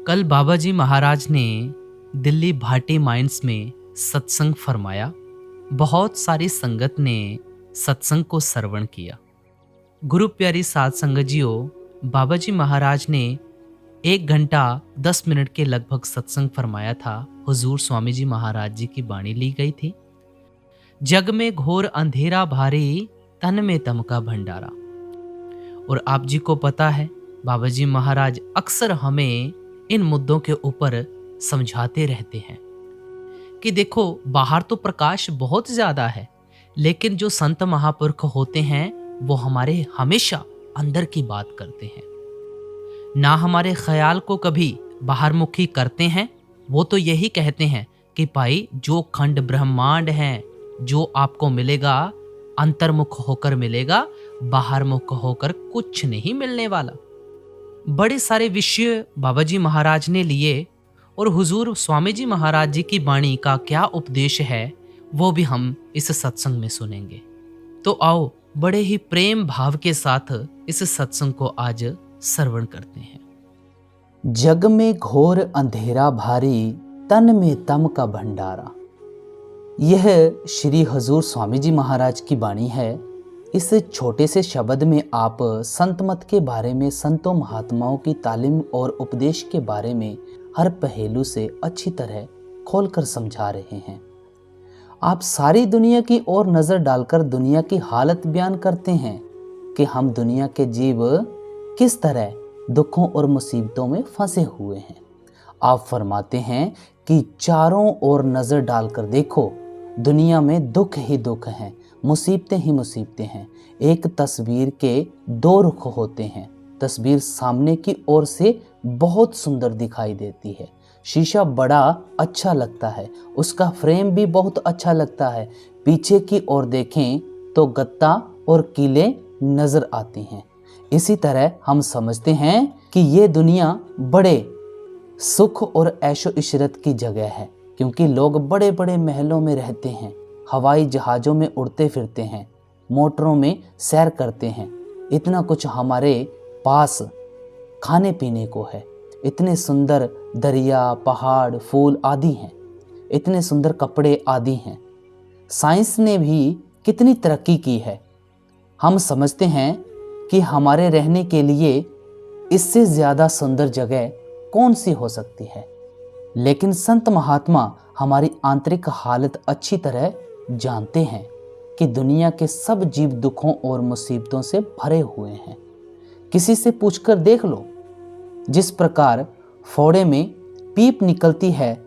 कल बाबा जी महाराज ने दिल्ली भाटी माइंस में सत्संग फरमाया। बहुत सारी संगत ने सत्संग को श्रवण किया। गुरु प्यारी साध संगत जियो, बाबा जी महाराज ने 1 घंटा 10 मिनट के लगभग सत्संग फरमाया था। हुजूर स्वामी जी महाराज जी की वाणी ली गई थी। जग में घोर अंधेरा भारी, तन में तम का भंडारा। और आप जी को पता है, बाबा जी महाराज अक्सर हमें इन मुद्दों के ऊपर समझाते रहते हैं कि देखो, बाहर तो प्रकाश बहुत ज्यादा है, लेकिन जो संत महापुरुष होते हैं वो हमारे हमेशा अंदर की बात करते हैं, ना हमारे ख्याल को कभी बाहरमुखी करते हैं। वो तो यही कहते हैं कि भाई, जो खंड ब्रह्मांड है, जो आपको मिलेगा अंतर्मुख होकर मिलेगा, बाहरमुख होकर कुछ नहीं मिलने वाला। बड़े सारे विषय बाबा जी महाराज ने लिए और हुजूर स्वामी जी महाराज जी की वाणी का क्या उपदेश है वो भी हम इस सत्संग में सुनेंगे। तो आओ, बड़े ही प्रेम भाव के साथ इस सत्संग को आज श्रवण करते हैं। जग में घोर अंधेरा भारी, तन में तम का भंडारा। यह श्री हजूर स्वामी जी महाराज की वाणी है। इस छोटे से शब्द में आप संत मत के बारे में, संतों महात्माओं की तालीम और उपदेश के बारे में हर पहलू से अच्छी तरह खोलकर समझा रहे हैं। आप सारी दुनिया की ओर नजर डालकर दुनिया की हालत बयान करते हैं कि हम दुनिया के जीव किस तरह दुखों और मुसीबतों में फंसे हुए हैं। आप फरमाते हैं कि चारों ओर नजर डालकर देखो, दुनिया में दुख ही दुख हैं, मुसीबतें ही मुसीबतें हैं। एक तस्वीर के दो रुख होते हैं। तस्वीर सामने की ओर से बहुत सुंदर दिखाई देती है, शीशा बड़ा अच्छा लगता है, उसका फ्रेम भी बहुत अच्छा लगता है। पीछे की ओर देखें तो गत्ता और कीले नजर आती हैं। इसी तरह हम समझते हैं कि ये दुनिया बड़े सुख और ऐशो इशरत की जगह है, क्योंकि लोग बड़े बड़े महलों में रहते हैं, हवाई जहाज़ों में उड़ते फिरते हैं, मोटरों में सैर करते हैं। इतना कुछ हमारे पास खाने पीने को है। इतने सुंदर दरिया, पहाड़, फूल आदि हैं, इतने सुंदर कपड़े आदि हैं। साइंस ने भी कितनी तरक्की की है। हम समझते हैं कि हमारे रहने के लिए इससे ज़्यादा सुंदर जगह कौन सी हो सकती है। लेकिन संत महात्मा हमारी आंतरिक हालत अच्छी तरह जानते हैं कि दुनिया के सब जीव दुखों और मुसीबतों से भरे हुए हैं। किसी से पूछकर देख लो, जिस प्रकार फोड़े में पीप निकलती है,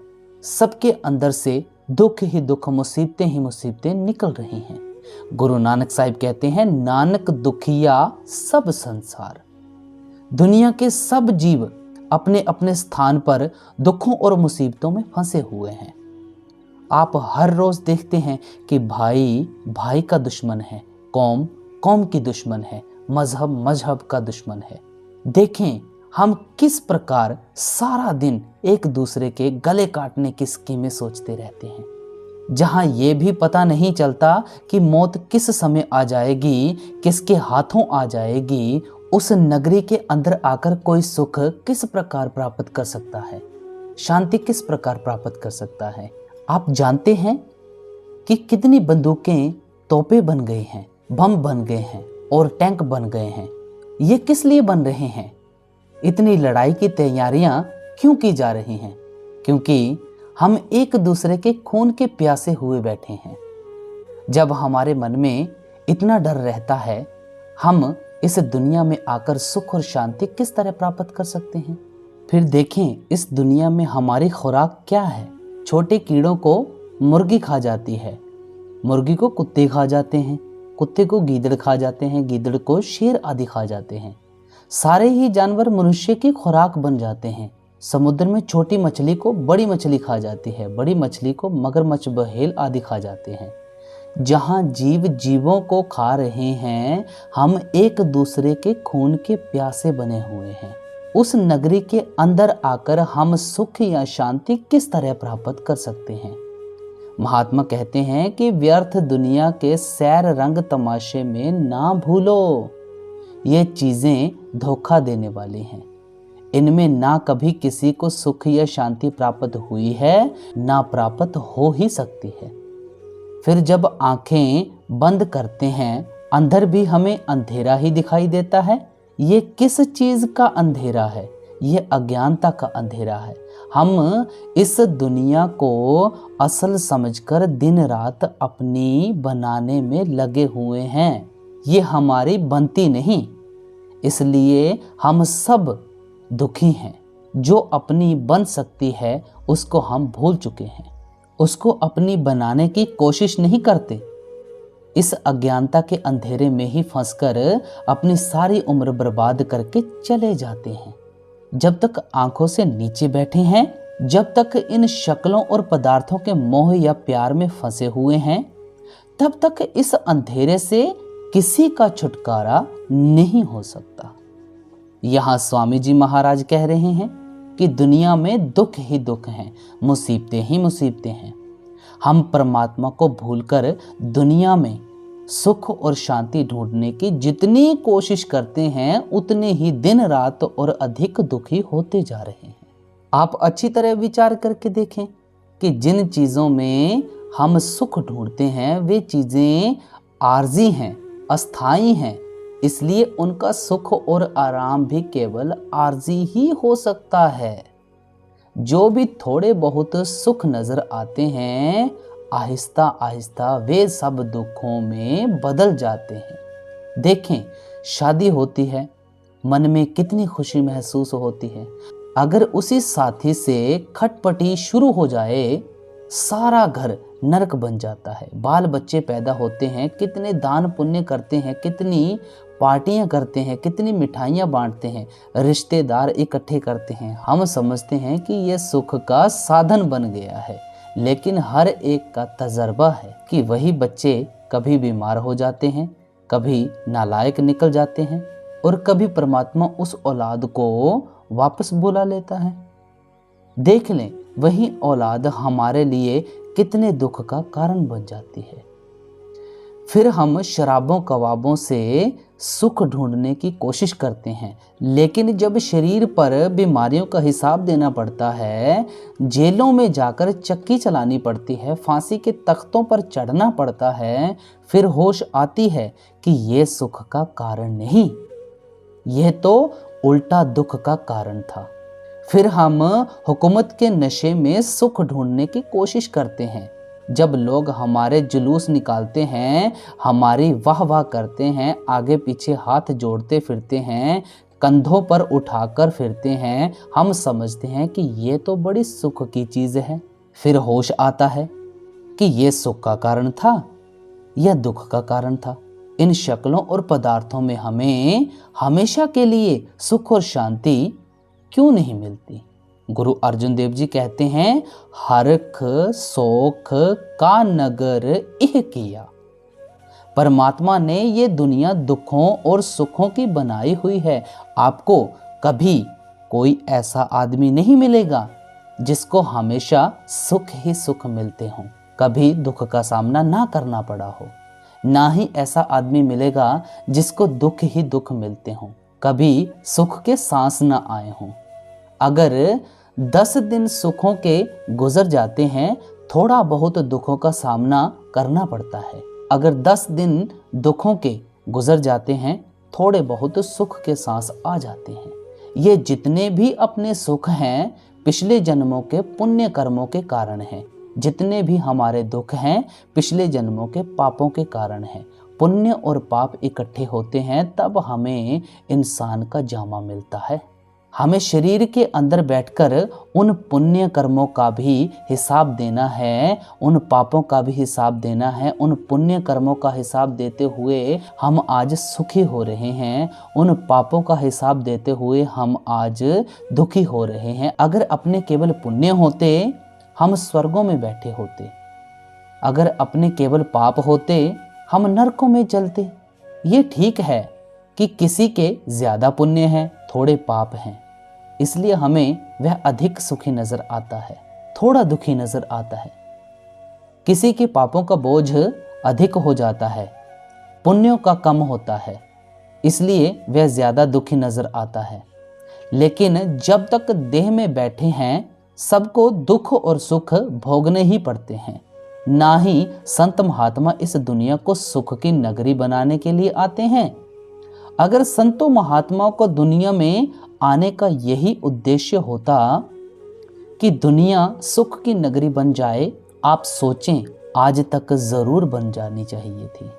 सबके अंदर से दुख ही दुख, मुसीबतें ही मुसीबतें निकल रही हैं। गुरु नानक साहिब कहते हैं, नानक दुखिया सब संसार। दुनिया के सब जीव अपने अपने स्थान पर दुखों और मुसीबतों में फंसे हुए हैं। आप हर रोज देखते हैं कि भाई भाई का दुश्मन है, कौम कौम की दुश्मन है, मजहब मजहब का दुश्मन है। देखें हम किस प्रकार सारा दिन एक दूसरे के गले काटने की स्कीमें सोचते रहते हैं, जहां ये भी पता नहीं चलता कि मौत किस समय आ जाएगी, किसके हाथों आ जाएगी। उस नगरी के अंदर आकर कोई सुख किस प्रकार प्राप्त कर सकता है, शांति किस प्रकार प्राप्त कर सकता है। आप जानते हैं कि कितनी बंदूकें, तोपे बन गई हैं, बम बन गए हैं और टैंक बन गए हैं। ये किस लिए बन रहे हैं? इतनी लड़ाई की तैयारियां क्यों की जा रही हैं? क्योंकि हम एक दूसरे के खून के प्यासे हुए बैठे हैं। जब हमारे मन में इतना डर रहता है, हम इस दुनिया में आकर सुख और शांति किस तरह प्राप्त कर सकते हैं? फिर देखें, इस दुनिया में हमारी खुराक क्या है। छोटे कीड़ों को मुर्गी खा जाती है, मुर्गी को कुत्ते खा जाते हैं, कुत्ते को गीदड़ खा जाते हैं, गीदड़ को शेर आदि खा जाते हैं। सारे ही जानवर मनुष्य की खुराक बन जाते हैं। समुद्र में छोटी मछली को बड़ी मछली खा जाती है, बड़ी मछली को मगरमच्छ, बहेल आदि खा जाते हैं। जहां जीव जीवों को खा रहे हैं, हम एक दूसरे के खून के प्यासे बने हुए हैं। उस नगरी के अंदर आकर हम सुख या शांति किस तरह प्राप्त कर सकते हैं? महात्मा कहते हैं कि व्यर्थ दुनिया के सैर रंग तमाशे में ना भूलो, ये चीजें धोखा देने वाली हैं। इनमें ना कभी किसी को सुख या शांति प्राप्त हुई है, ना प्राप्त हो ही सकती है। फिर जब आंखें बंद करते हैं, अंदर भी हमें अंधेरा ही दिखाई देता है। ये किस चीज का अंधेरा है? ये अज्ञानता का अंधेरा है। हम इस दुनिया को असल समझकर दिन रात अपनी बनाने में लगे हुए हैं। ये हमारी बनती नहीं, इसलिए हम सब दुखी हैं। जो अपनी बन सकती है उसको हम भूल चुके हैं, उसको अपनी बनाने की कोशिश नहीं करते। इस अज्ञानता के अंधेरे में ही फंसकर अपनी सारी उम्र बर्बाद करके चले जाते हैं। जब तक आंखों से नीचे बैठे हैं, जब तक इन शक्लों और पदार्थों के मोह या प्यार में फंसे हुए हैं, तब तक इस अंधेरे से किसी का छुटकारा नहीं हो सकता। यहाँ स्वामी जी महाराज कह रहे हैं कि दुनिया में दुख ही दुख हैं, मुसीबतें ही मुसीबतें हैं। हम परमात्मा को भूलकर दुनिया में सुख और शांति ढूंढने की जितनी कोशिश करते हैं, उतने ही दिन रात और अधिक दुखी होते जा रहे हैं। आप अच्छी तरह विचार करके देखें कि जिन चीज़ों में हम सुख ढूंढते हैं वे चीज़ें आर्जी हैं, अस्थाई हैं, इसलिए उनका सुख और आराम भी केवल आर्जी ही हो सकता है। जो भी थोड़े बहुत सुख नजर आते हैं, आहिस्ता आहिस्ता वे सब दुखों में बदल जाते हैं। देखें, शादी होती है, मन में कितनी खुशी महसूस होती है। अगर उसी साथी से खटपटी शुरू हो जाए, सारा घर नरक बन जाता है। बाल बच्चे पैदा होते हैं, कितने दान पुण्य करते हैं, कितनी पार्टियां करते हैं, कितनी मिठाइयां बांटते हैं, रिश्तेदार इकट्ठे करते हैं। हम समझते हैं कि यह सुख का साधन बन गया है, लेकिन हर एक का तजर्बा है कि वही बच्चे कभी बीमार हो जाते हैं, कभी नालायक निकल जाते हैं और कभी परमात्मा उस औलाद को वापस बुला लेता है। देख लें, वही औलाद हमारे लिए कितने दुख का कारण बन जाती है। फिर हम शराबों कबाबों से सुख ढूंढने की कोशिश करते हैं, लेकिन जब शरीर पर बीमारियों का हिसाब देना पड़ता है, जेलों में जाकर चक्की चलानी पड़ती है, फांसी के तख्तों पर चढ़ना पड़ता है, फिर होश आती है कि ये सुख का कारण नहीं, यह तो उल्टा दुख का कारण था। फिर हम हुकूमत के नशे में सुख ढूंढने की कोशिश करते हैं। जब लोग हमारे जुलूस निकालते हैं, हमारी वाह वाह करते हैं, आगे पीछे हाथ जोड़ते फिरते हैं, कंधों पर उठाकर फिरते हैं, हम समझते हैं कि ये तो बड़ी सुख की चीज़ है। फिर होश आता है कि ये सुख का कारण था, यह दुख का कारण था। इन शक्लों और पदार्थों में हमें हमेशा के लिए सुख और शांति क्यों नहीं मिलती? गुरु अर्जुन देव जी कहते हैं, हरख सोख का नगर इह किया। परमात्मा ने ये दुनिया दुखों और सुखों की बनाई हुई है। आपको कभी कोई ऐसा आदमी नहीं मिलेगा जिसको हमेशा सुख ही सुख मिलते हों, कभी दुख का सामना ना करना पड़ा हो। ना ही ऐसा आदमी मिलेगा जिसको दुख ही दुख मिलते हों, कभी सुख के सांस ना आए हों। अगर 10 दिन सुखों के गुजर जाते हैं, थोड़ा बहुत दुखों का सामना करना पड़ता है। अगर 10 दिन दुखों के गुजर जाते हैं, थोड़े बहुत सुख के सांस आ जाते हैं। ये जितने भी अपने सुख हैं, पिछले जन्मों के पुण्य कर्मों के कारण हैं। जितने भी हमारे दुख हैं, पिछले जन्मों के पापों के कारण हैं। पुण्य और पाप इकट्ठे होते हैं, तब हमें इंसान का जामा मिलता है। हमें शरीर के अंदर बैठकर उन पुण्य कर्मों का भी हिसाब देना है, उन पापों का भी हिसाब देना है। उन पुण्य कर्मों का हिसाब देते हुए हम आज सुखी हो रहे हैं, उन पापों का हिसाब देते हुए हम आज दुखी हो रहे हैं। अगर अपने केवल पुण्य होते, हम स्वर्गों में बैठे होते। अगर अपने केवल पाप होते, हम नरकों में चलते। ये ठीक है कि किसी के ज्यादा पुण्य हैं, थोड़े पाप हैं, इसलिए हमें वह अधिक सुखी नजर आता है, थोड़ा दुखी नजर आता है। किसी के पापों का बोझ अधिक हो जाता है, पुण्यों का कम होता है, इसलिए वह ज्यादा दुखी नजर आता है। लेकिन जब तक देह में बैठे हैं सबको दुख और सुख भोगने ही पड़ते हैं। ना ही संत महात्मा इस दुनिया को सुख की नगरी बनाने के लिए आते हैं। अगर संतों महात्माओं को दुनिया में आने का यही उद्देश्य होता कि दुनिया सुख की नगरी बन जाए, आप सोचें आज तक जरूर बन जानी चाहिए थी।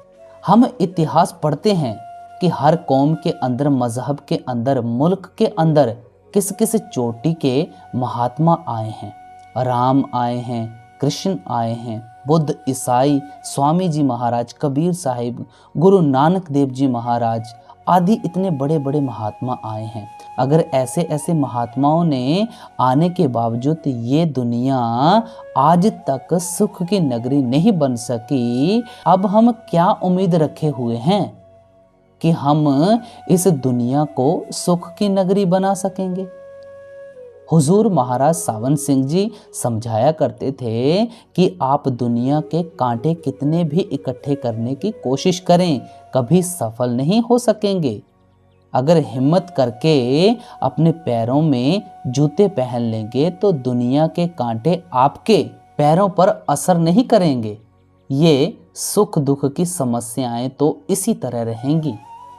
हम इतिहास पढ़ते हैं कि हर कौम के अंदर, मजहब के अंदर, मुल्क के अंदर किस किस चोटी के महात्मा आए हैं। राम आए हैं, कृष्ण आए हैं, बुद्ध, ईसाई, स्वामी जी महाराज, कबीर साहिब, गुरु नानक देव जी महाराज आदि इतने बड़े बड़े महात्मा आए हैं। अगर ऐसे ऐसे महात्माओं ने आने के बावजूद ये दुनिया आज तक सुख की नगरी नहीं बन सकी, अब हम क्या उम्मीद रखे हुए हैं कि हम इस दुनिया को सुख की नगरी बना सकेंगे। हुजूर महाराज सावन सिंह जी समझाया करते थे कि आप दुनिया के कांटे कितने भी इकट्ठे करने की कोशिश करें, कभी सफल नहीं हो सकेंगे। अगर हिम्मत करके अपने पैरों में जूते पहन लेंगे तो दुनिया के कांटे आपके पैरों पर असर नहीं करेंगे। ये सुख दुख की समस्याएं तो इसी तरह रहेंगी।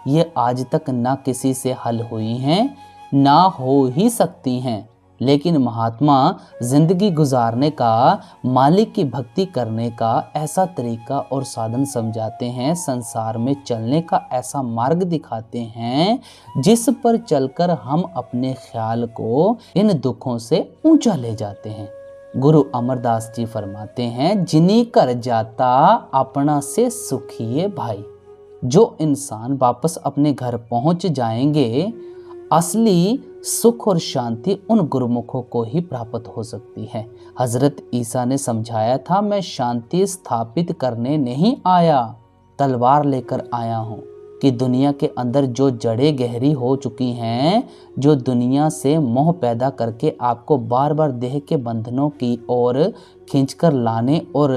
ये आज तक ना किसी से हल हुई हैं, ना हो ही सकती हैं। लेकिन महात्मा जिंदगी गुजारने का, मालिक की भक्ति करने का ऐसा तरीका और साधन समझाते हैं, संसार में चलने का ऐसा मार्ग दिखाते हैं जिस पर चलकर हम अपने ख्याल को इन दुखों से ऊंचा ले जाते हैं। गुरु अमरदास जी फरमाते हैं, जिनी कर जाता अपना से सुखिए भाई। जो इंसान वापस अपने घर पहुंच जाएंगे, असली सुख और शांति उन गुरुमुखों को ही प्राप्त हो सकती है। हजरत ईसा ने समझाया था, मैं शांति स्थापित करने नहीं आया, तलवार लेकर आया हूँ। कि दुनिया के अंदर जो जड़ें गहरी हो चुकी हैं, जो दुनिया से मोह पैदा करके आपको बार बार देह के बंधनों की ओर खींचकर लाने और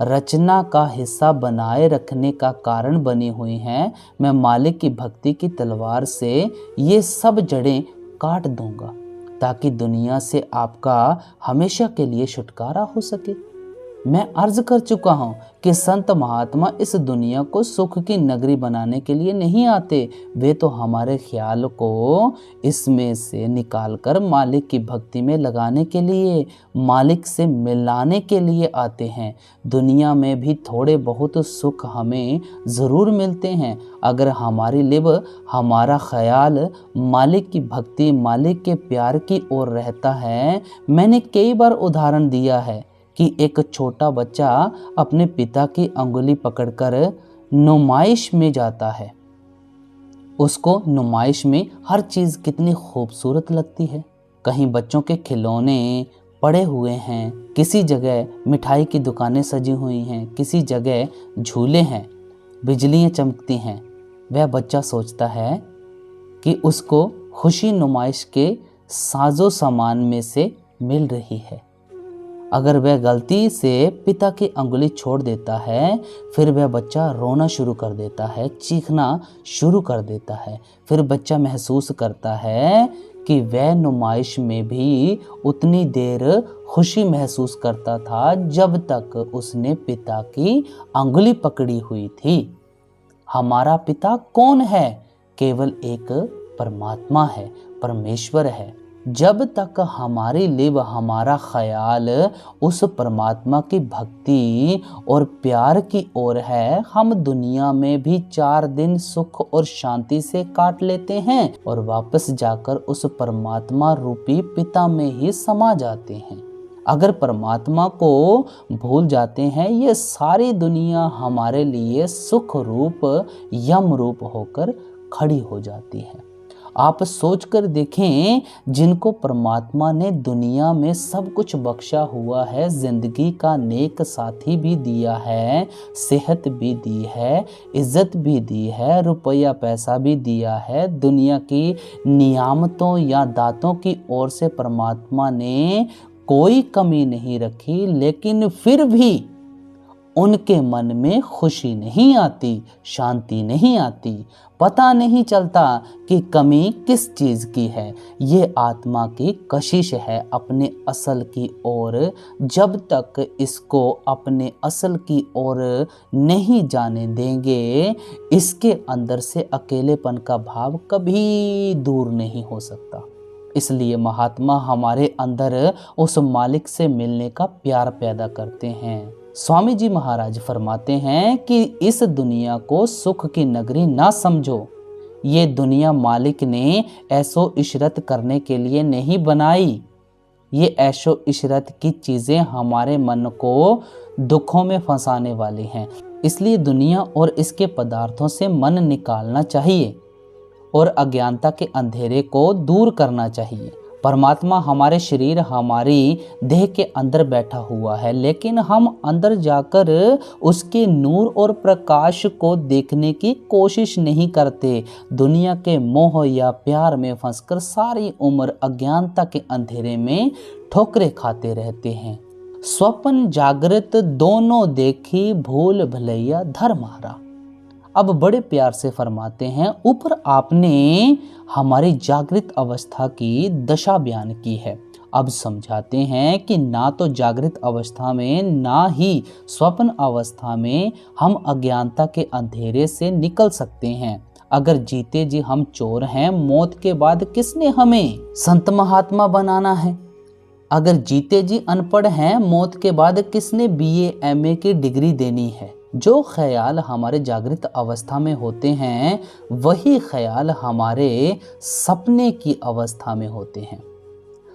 रचना का हिस्सा बनाए रखने का कारण बनी हुई हैं, मैं मालिक की भक्ति की तलवार से ये सब जड़ें काट दूंगा ताकि दुनिया से आपका हमेशा के लिए छुटकारा हो सके। मैं अर्ज कर चुका हूँ कि संत महात्मा इस दुनिया को सुख की नगरी बनाने के लिए नहीं आते, वे तो हमारे ख्याल को इसमें से निकालकर मालिक की भक्ति में लगाने के लिए, मालिक से मिलाने के लिए आते हैं। दुनिया में भी थोड़े बहुत सुख हमें ज़रूर मिलते हैं अगर हमारी लिब, हमारा ख्याल मालिक की भक्ति, मालिक के प्यार की ओर रहता है। मैंने कई बार उदाहरण दिया है कि एक छोटा बच्चा अपने पिता की अंगुली पकड़कर नुमाइश में जाता है। उसको नुमाइश में हर चीज़ कितनी खूबसूरत लगती है। कहीं बच्चों के खिलौने पड़े हुए हैं, किसी जगह मिठाई की दुकानें सजी हुई हैं, किसी जगह झूले हैं, बिजलियाँ चमकती हैं। वह बच्चा सोचता है कि उसको खुशी नुमाइश के साजो सामान में से मिल रही है। अगर वह गलती से पिता की अंगुली छोड़ देता है, फिर वह बच्चा रोना शुरू कर देता है, चीखना शुरू कर देता है। फिर बच्चा महसूस करता है कि वह नुमाइश में भी उतनी देर खुशी महसूस करता था जब तक उसने पिता की अंगुली पकड़ी हुई थी। हमारा पिता कौन है? केवल एक परमात्मा है, परमेश्वर है। जब तक हमारी लिब, हमारा ख्याल उस परमात्मा की भक्ति और प्यार की ओर है, हम दुनिया में भी 4 दिन सुख और शांति से काट लेते हैं और वापस जाकर उस परमात्मा रूपी पिता में ही समा जाते हैं। अगर परमात्मा को भूल जाते हैं, ये सारी दुनिया हमारे लिए सुख रूप, यम रूप होकर खड़ी हो जाती है। आप सोचकर देखें, जिनको परमात्मा ने दुनिया में सब कुछ बख्शा हुआ है, जिंदगी का नेक साथी भी दिया है, सेहत भी दी है, इज्जत भी दी है, रुपया पैसा भी दिया है, दुनिया की नियामतों या दातों की ओर से परमात्मा ने कोई कमी नहीं रखी, लेकिन फिर भी उनके मन में खुशी नहीं आती, शांति नहीं आती, पता नहीं चलता कि कमी किस चीज़ की है। ये आत्मा की कशिश है अपने असल की ओर। जब तक इसको अपने असल की ओर नहीं जाने देंगे, इसके अंदर से अकेलेपन का भाव कभी दूर नहीं हो सकता। इसलिए महात्मा हमारे अंदर उस मालिक से मिलने का प्यार पैदा करते हैं। स्वामी जी महाराज फरमाते हैं कि इस दुनिया को सुख की नगरी ना समझो। ये दुनिया मालिक ने ऐशो इशरत करने के लिए नहीं बनाई। ये ऐशो इशरत की चीज़ें हमारे मन को दुखों में फंसाने वाली हैं। इसलिए दुनिया और इसके पदार्थों से मन निकालना चाहिए और अज्ञानता के अंधेरे को दूर करना चाहिए। परमात्मा हमारे शरीर, हमारी देह के अंदर बैठा हुआ है, लेकिन हम अंदर जाकर उसके नूर और प्रकाश को देखने की कोशिश नहीं करते। दुनिया के मोह या प्यार में फंसकर सारी उम्र अज्ञानता के अंधेरे में ठोकरें खाते रहते हैं। स्वप्न जागृत दोनों देखी, भूल भलैया धर मारा। अब बड़े प्यार से फरमाते हैं, ऊपर आपने हमारी जागृत अवस्था की दशा बयान की है। अब समझाते हैं कि ना तो जागृत अवस्था में ना ही स्वप्न अवस्था में हम अज्ञानता के अंधेरे से निकल सकते हैं। अगर जीते जी हम चोर हैं, मौत के बाद किसने हमें संत महात्मा बनाना है? अगर जीते जी अनपढ़ हैं, मौत के बाद किसने BA MA की डिग्री देनी है? जो ख्याल हमारे जागृत अवस्था में होते हैं, वही ख्याल हमारे सपने की अवस्था में होते हैं।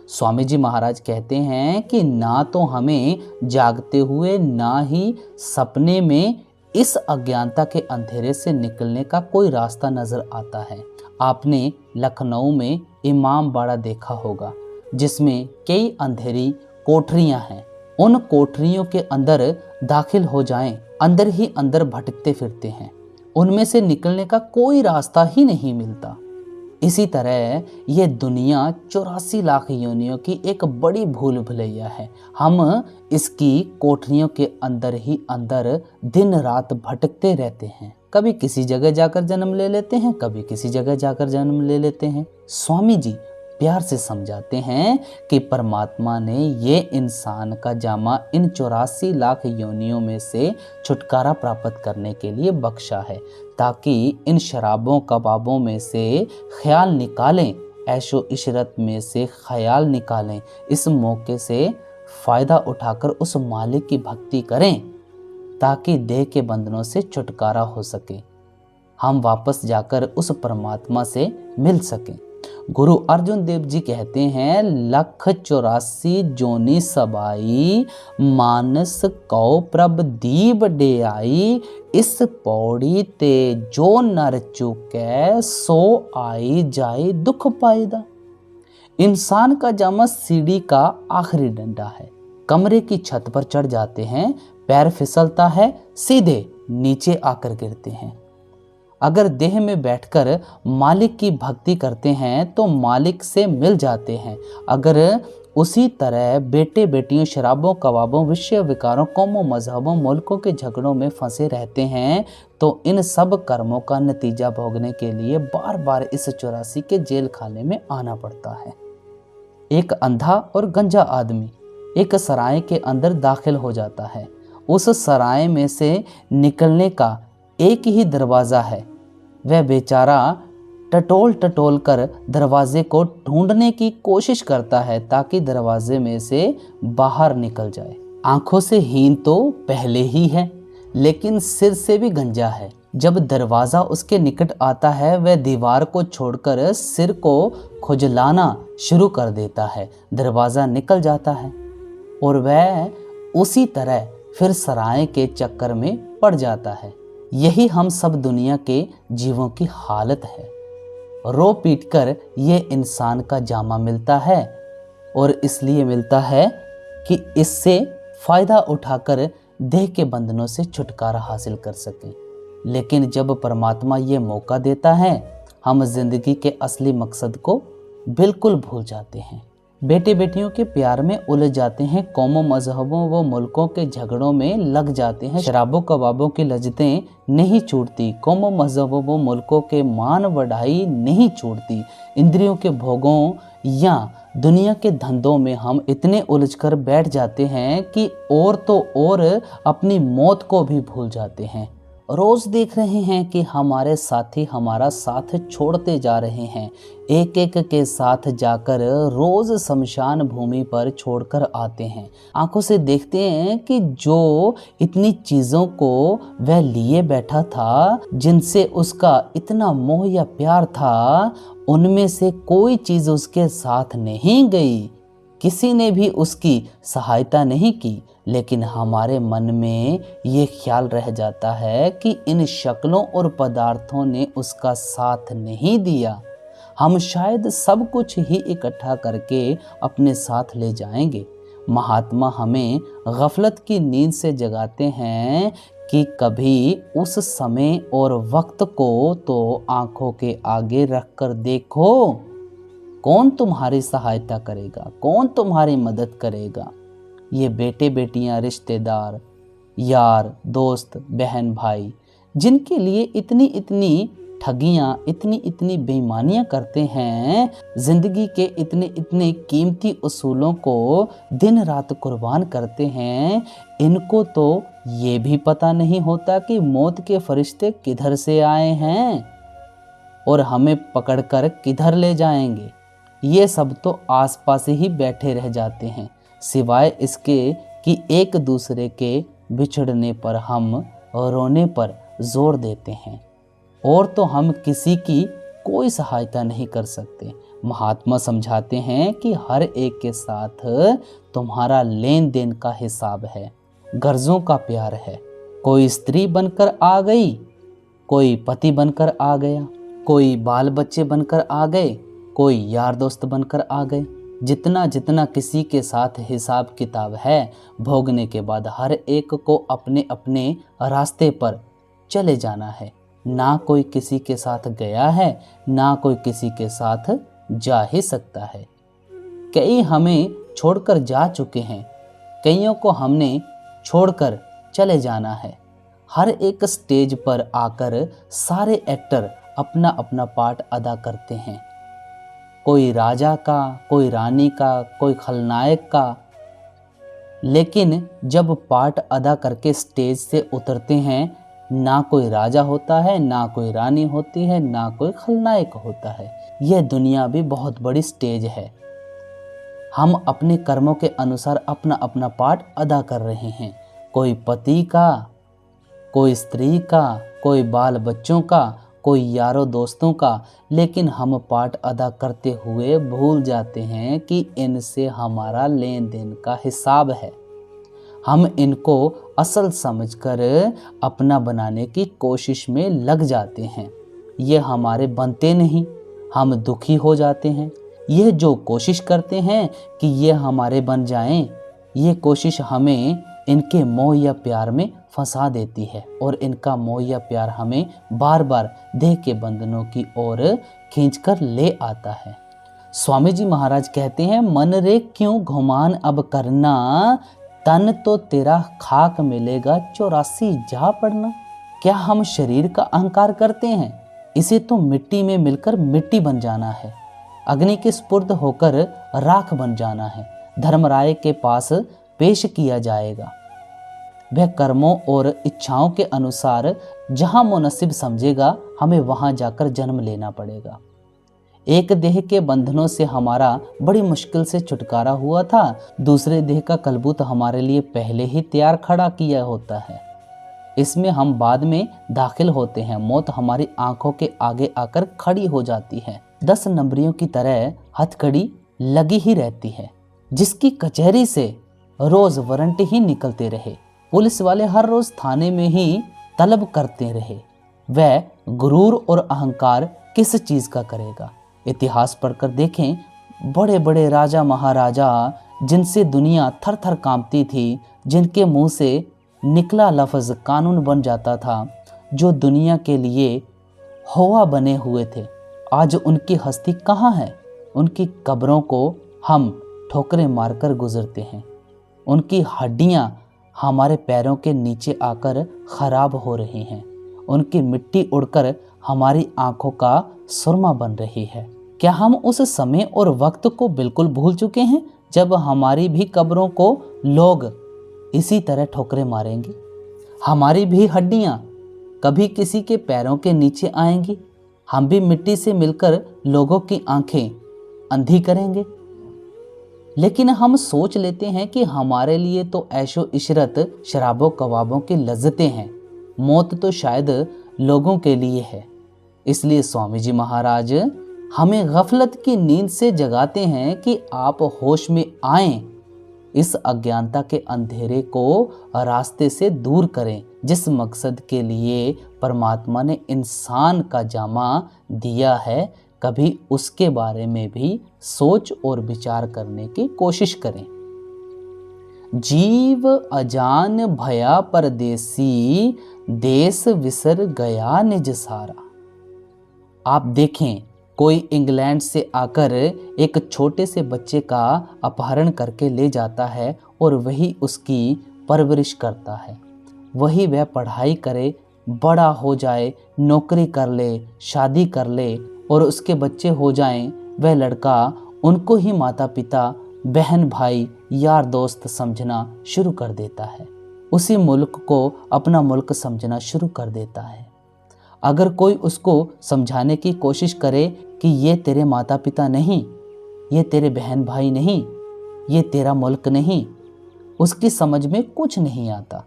स्वामी जी महाराज कहते हैं कि ना तो हमें जागते हुए ना ही सपने में इस अज्ञानता के अंधेरे से निकलने का कोई रास्ता नजर आता है। आपने लखनऊ में इमाम बाड़ा देखा होगा, जिसमें कई अंधेरी कोठरियां हैं। उन कोठरियों के अंदर दाखिल हो जाएं, अंदर ही अंदर भटकते फिरते हैं। उनमें से निकलने का कोई रास्ता ही नहीं मिलता। इसी तरह ये दुनिया 84 लाख योनियों की एक बड़ी भूल भुलैया है। हम इसकी कोठरियों के अंदर ही अंदर दिन रात भटकते रहते हैं। कभी किसी जगह जाकर जन्म ले लेते हैं, कभी किसी जगह जाकर जन्म ले लेते हैं। स्वामी जी प्यार से समझाते हैं कि परमात्मा ने ये इंसान का जामा इन 84 लाख योनियों में से छुटकारा प्राप्त करने के लिए बख्शा है, ताकि इन शराबों कबाबों में से ख्याल निकालें, ऐशो इशरत में से ख्याल निकालें। इस मौके से फ़ायदा उठाकर उस मालिक की भक्ति करें, ताकि देह के बंधनों से छुटकारा हो सके, हम वापस जाकर उस परमात्मा से मिल सकें। गुरु अर्जुन देव जी कहते हैं, 184 जोनी सबाई, मानस कौ प्रभ दीब डे आई, इस पौड़ी ते जो नर चुकै, सो आई जाए दुख पायदा। इंसान का जामा सीढ़ी का आखिरी डंडा है। कमरे की छत पर चढ़ जाते हैं, पैर फिसलता है, सीधे नीचे आकर गिरते हैं। अगर देह में बैठकर मालिक की भक्ति करते हैं तो मालिक से मिल जाते हैं। अगर उसी तरह बेटे बेटियों, शराबों कबाबों, विषय विकारों, कौमों मजहबों, मुल्कों के झगड़ों में फंसे रहते हैं तो इन सब कर्मों का नतीजा भोगने के लिए बार बार इस 84 के जेल खाने में आना पड़ता है। एक अंधा और गंजा आदमी एक सराय के अंदर दाखिल हो जाता है। उस सराय में से निकलने का एक ही दरवाज़ा है। वह बेचारा टटोल टटोल कर दरवाजे को ढूंढने की कोशिश करता है, ताकि दरवाजे में से बाहर निकल जाए। आंखों से हीन तो पहले ही है, लेकिन सिर से भी गंजा है। जब दरवाज़ा उसके निकट आता है, वह दीवार को छोड़कर सिर को खुजलाना शुरू कर देता है। दरवाज़ा निकल जाता है और वह उसी तरह फिर सराय के चक्कर में पड़ जाता है। यही हम सब दुनिया के जीवों की हालत है। रो पीट कर ये इंसान का जामा मिलता है, और इसलिए मिलता है कि इससे फ़ायदा उठाकर देह के बंधनों से छुटकारा हासिल कर सकें। लेकिन जब परमात्मा ये मौका देता है, हम जिंदगी के असली मकसद को बिल्कुल भूल जाते हैं। बेटे बेटियों के प्यार में उलझ जाते हैं, कौमों मजहबों व मुल्कों के झगड़ों में लग जाते हैं। शराबों कबाबों की लज्जतें नहीं छूटती, कौमों मजहबों व मुल्कों के मान बढ़ाई नहीं छूटती। इंद्रियों के भोगों या दुनिया के धंधों में हम इतने उलझकर बैठ जाते हैं कि और तो और अपनी मौत को भी भूल जाते हैं। रोज देख रहे हैं कि हमारे साथी हमारा साथ छोड़ते जा रहे हैं, एक एक के साथ जाकर रोज शमशान भूमि पर छोड़कर आते हैं। आंखों से देखते हैं कि जो इतनी चीजों को वह लिए बैठा था, जिनसे उसका इतना मोह या प्यार था, उनमें से कोई चीज उसके साथ नहीं गई, किसी ने भी उसकी सहायता नहीं की। लेकिन हमारे मन में ये ख्याल रह जाता है कि इन शक्लों और पदार्थों ने उसका साथ नहीं दिया। हम शायद सब कुछ ही इकट्ठा करके अपने साथ ले जाएंगे। महात्मा हमें गफलत की नींद से जगाते हैं कि कभी उस समय और वक्त को तो आंखों के आगे रखकर देखो, कौन तुम्हारी सहायता करेगा, कौन तुम्हारी मदद करेगा। ये बेटे बेटियां, रिश्तेदार, यार, दोस्त, बहन, भाई, जिनके लिए इतनी इतनी ठगियां, इतनी इतनी बेईमानियां करते हैं, जिंदगी के इतने इतने कीमती उसूलों को दिन रात कुर्बान करते हैं, इनको तो ये भी पता नहीं होता कि मौत के फरिश्ते किधर से आए हैं और हमें पकड़कर किधर ले जाएंगे। ये सब तो आसपास ही बैठे रह जाते हैं, सिवाय इसके कि एक दूसरे के बिछड़ने पर हम रोने पर जोर देते हैं, और तो हम किसी की कोई सहायता नहीं कर सकते। महात्मा समझाते हैं कि हर एक के साथ तुम्हारा लेन देन का हिसाब है, गर्जों का प्यार है। कोई स्त्री बनकर आ गई, कोई पति बनकर आ गया, कोई बाल बच्चे बनकर आ गए, कोई यार दोस्त बनकर आ गए। जितना जितना किसी के साथ हिसाब किताब है, भोगने के बाद हर एक को अपने अपने रास्ते पर चले जाना है। ना कोई किसी के साथ गया है, ना कोई किसी के साथ जा ही सकता है। कई हमें छोड़कर जा चुके हैं, कईयों को हमने छोड़कर चले जाना है। हर एक स्टेज पर आकर सारे एक्टर अपना अपना पार्ट अदा करते हैं, कोई राजा का, कोई रानी का, कोई खलनायक का। लेकिन जब पार्ट अदा करके स्टेज से उतरते हैं, ना कोई राजा होता है, ना कोई रानी होती है, ना कोई खलनायक होता है। यह दुनिया भी बहुत बड़ी स्टेज है। हम अपने कर्मों के अनुसार अपना अपना पार्ट अदा कर रहे हैं, कोई पति का, कोई स्त्री का, कोई बाल बच्चों का, कोई यारों दोस्तों का। लेकिन हम पार्ट अदा करते हुए भूल जाते हैं कि इनसे हमारा लेन देन का हिसाब है। हम इनको असल समझकर अपना बनाने की कोशिश में लग जाते हैं। ये हमारे बनते नहीं, हम दुखी हो जाते हैं। यह जो कोशिश करते हैं कि ये हमारे बन जाएं, ये कोशिश हमें इनके मोह या प्यार में फंसा देती है, और इनका मोह या प्यार हमें बार बार देह के बंधनों की ओर खींचकर ले आता है। स्वामी जी महाराज कहते हैं, मन रे क्यों घुमान अब करना, तन तो तेरा खाक मिलेगा 84 जा पड़ना। क्या हम शरीर का अहंकार करते हैं? इसे तो मिट्टी में मिलकर मिट्टी बन जाना है, अग्नि के स्पुर्द होकर राख बन जाना है, धर्मराय के पास पेश किया जाएगा। वह कर्मों और इच्छाओं के अनुसार जहां मुनसिब समझेगा, हमें वहां जाकर जन्म लेना पड़ेगा। एक देह के बंधनों से हमारा बड़ी मुश्किल से छुटकारा हुआ था, दूसरे देह का कलबूत हमारे लिए पहले ही तैयार खड़ा किया होता है। इसमें हम बाद में दाखिल होते हैं। मौत हमारी आंखों के आगे आकर खड़ी हो जाती है, 10 नंबरियों की तरह हथकड़ी लगी ही रहती है, जिसकी कचहरी से रोज वारंट ही निकलते रहे। पुलिस वाले हर रोज थाने में ही तलब करते रहे। वह गुरूर और अहंकार किस चीज का करेगा? इतिहास पढ़कर देखें, बड़े बड़े राजा महाराजा, जिनसे दुनिया थर थर कांपती थी, जिनके मुंह से निकला लफ्ज कानून बन जाता था, जो दुनिया के लिए हवा बने हुए थे, आज उनकी हस्ती कहाँ है? उनकी कब्रों को हम ठोकरें मारकर गुजरते हैं। उनकी हड्डियां हमारे पैरों के नीचे आकर खराब हो रही हैं। उनकी मिट्टी उड़कर हमारी आंखों का सुरमा बन रही है। क्या हम उस समय और वक्त को बिल्कुल भूल चुके हैं जब हमारी भी कब्रों को लोग इसी तरह ठोकरें मारेंगे? हमारी भी हड्डियां कभी किसी के पैरों के नीचे आएंगी। हम भी मिट्टी से मिलकर लोगों की आंखें अंधी करेंगे। लेकिन हम सोच लेते हैं कि हमारे लिए तो ऐशो इशरत, शराबों कबाबों की लज्जतें हैं। मौत तो शायद लोगों के लिए है। इसलिए स्वामी जी महाराज हमें गफलत की नींद से जगाते हैं कि आप होश में आएं, इस अज्ञानता के अंधेरे को रास्ते से दूर करें, जिस मकसद के लिए परमात्मा ने इंसान का जामा दिया है। कभी उसके बारे में भी सोच और विचार करने की कोशिश करें। जीव अजान भया परदेसी, देश विसर गया निज सारा। आप देखें, कोई इंग्लैंड से आकर एक छोटे से बच्चे का अपहरण करके ले जाता है और वही उसकी परवरिश करता है। वही वह पढ़ाई करे, बड़ा हो जाए, नौकरी कर ले, शादी कर ले और उसके बच्चे हो जाएं। वह लड़का उनको ही माता पिता, बहन भाई, यार दोस्त समझना शुरू कर देता है। उसी मुल्क को अपना मुल्क समझना शुरू कर देता है। अगर कोई उसको समझाने की कोशिश करे कि ये तेरे माता पिता नहीं, ये तेरे बहन भाई नहीं, ये तेरा मुल्क नहीं, उसकी समझ में कुछ नहीं आता।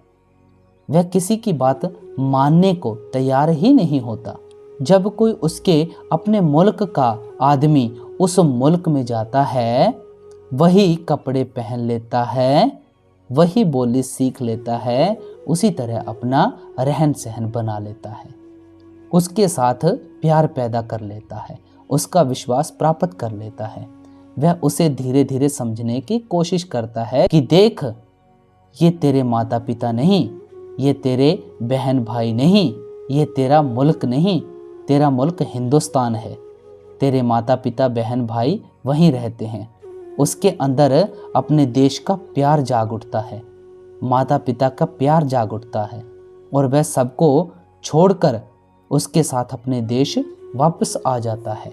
वह किसी की बात मानने को तैयार ही नहीं होता। जब कोई उसके अपने मुल्क का आदमी उस मुल्क में जाता है, वही कपड़े पहन लेता है, वही बोली सीख लेता है, उसी तरह अपना रहन सहन बना लेता है, उसके साथ प्यार पैदा कर लेता है, उसका विश्वास प्राप्त कर लेता है। वह उसे धीरे धीरे समझने की कोशिश करता है कि देख, ये तेरे माता पिता नहीं, ये तेरे बहन भाई नहीं, ये तेरा मुल्क नहीं, तेरा मुल्क हिंदुस्तान है। तेरे माता पिता बहन भाई वहीं रहते हैं। उसके अंदर अपने देश का प्यार जाग उठता है, माता पिता का प्यार जाग उठता है और वह सबको छोड़कर उसके साथ अपने देश वापस आ जाता है।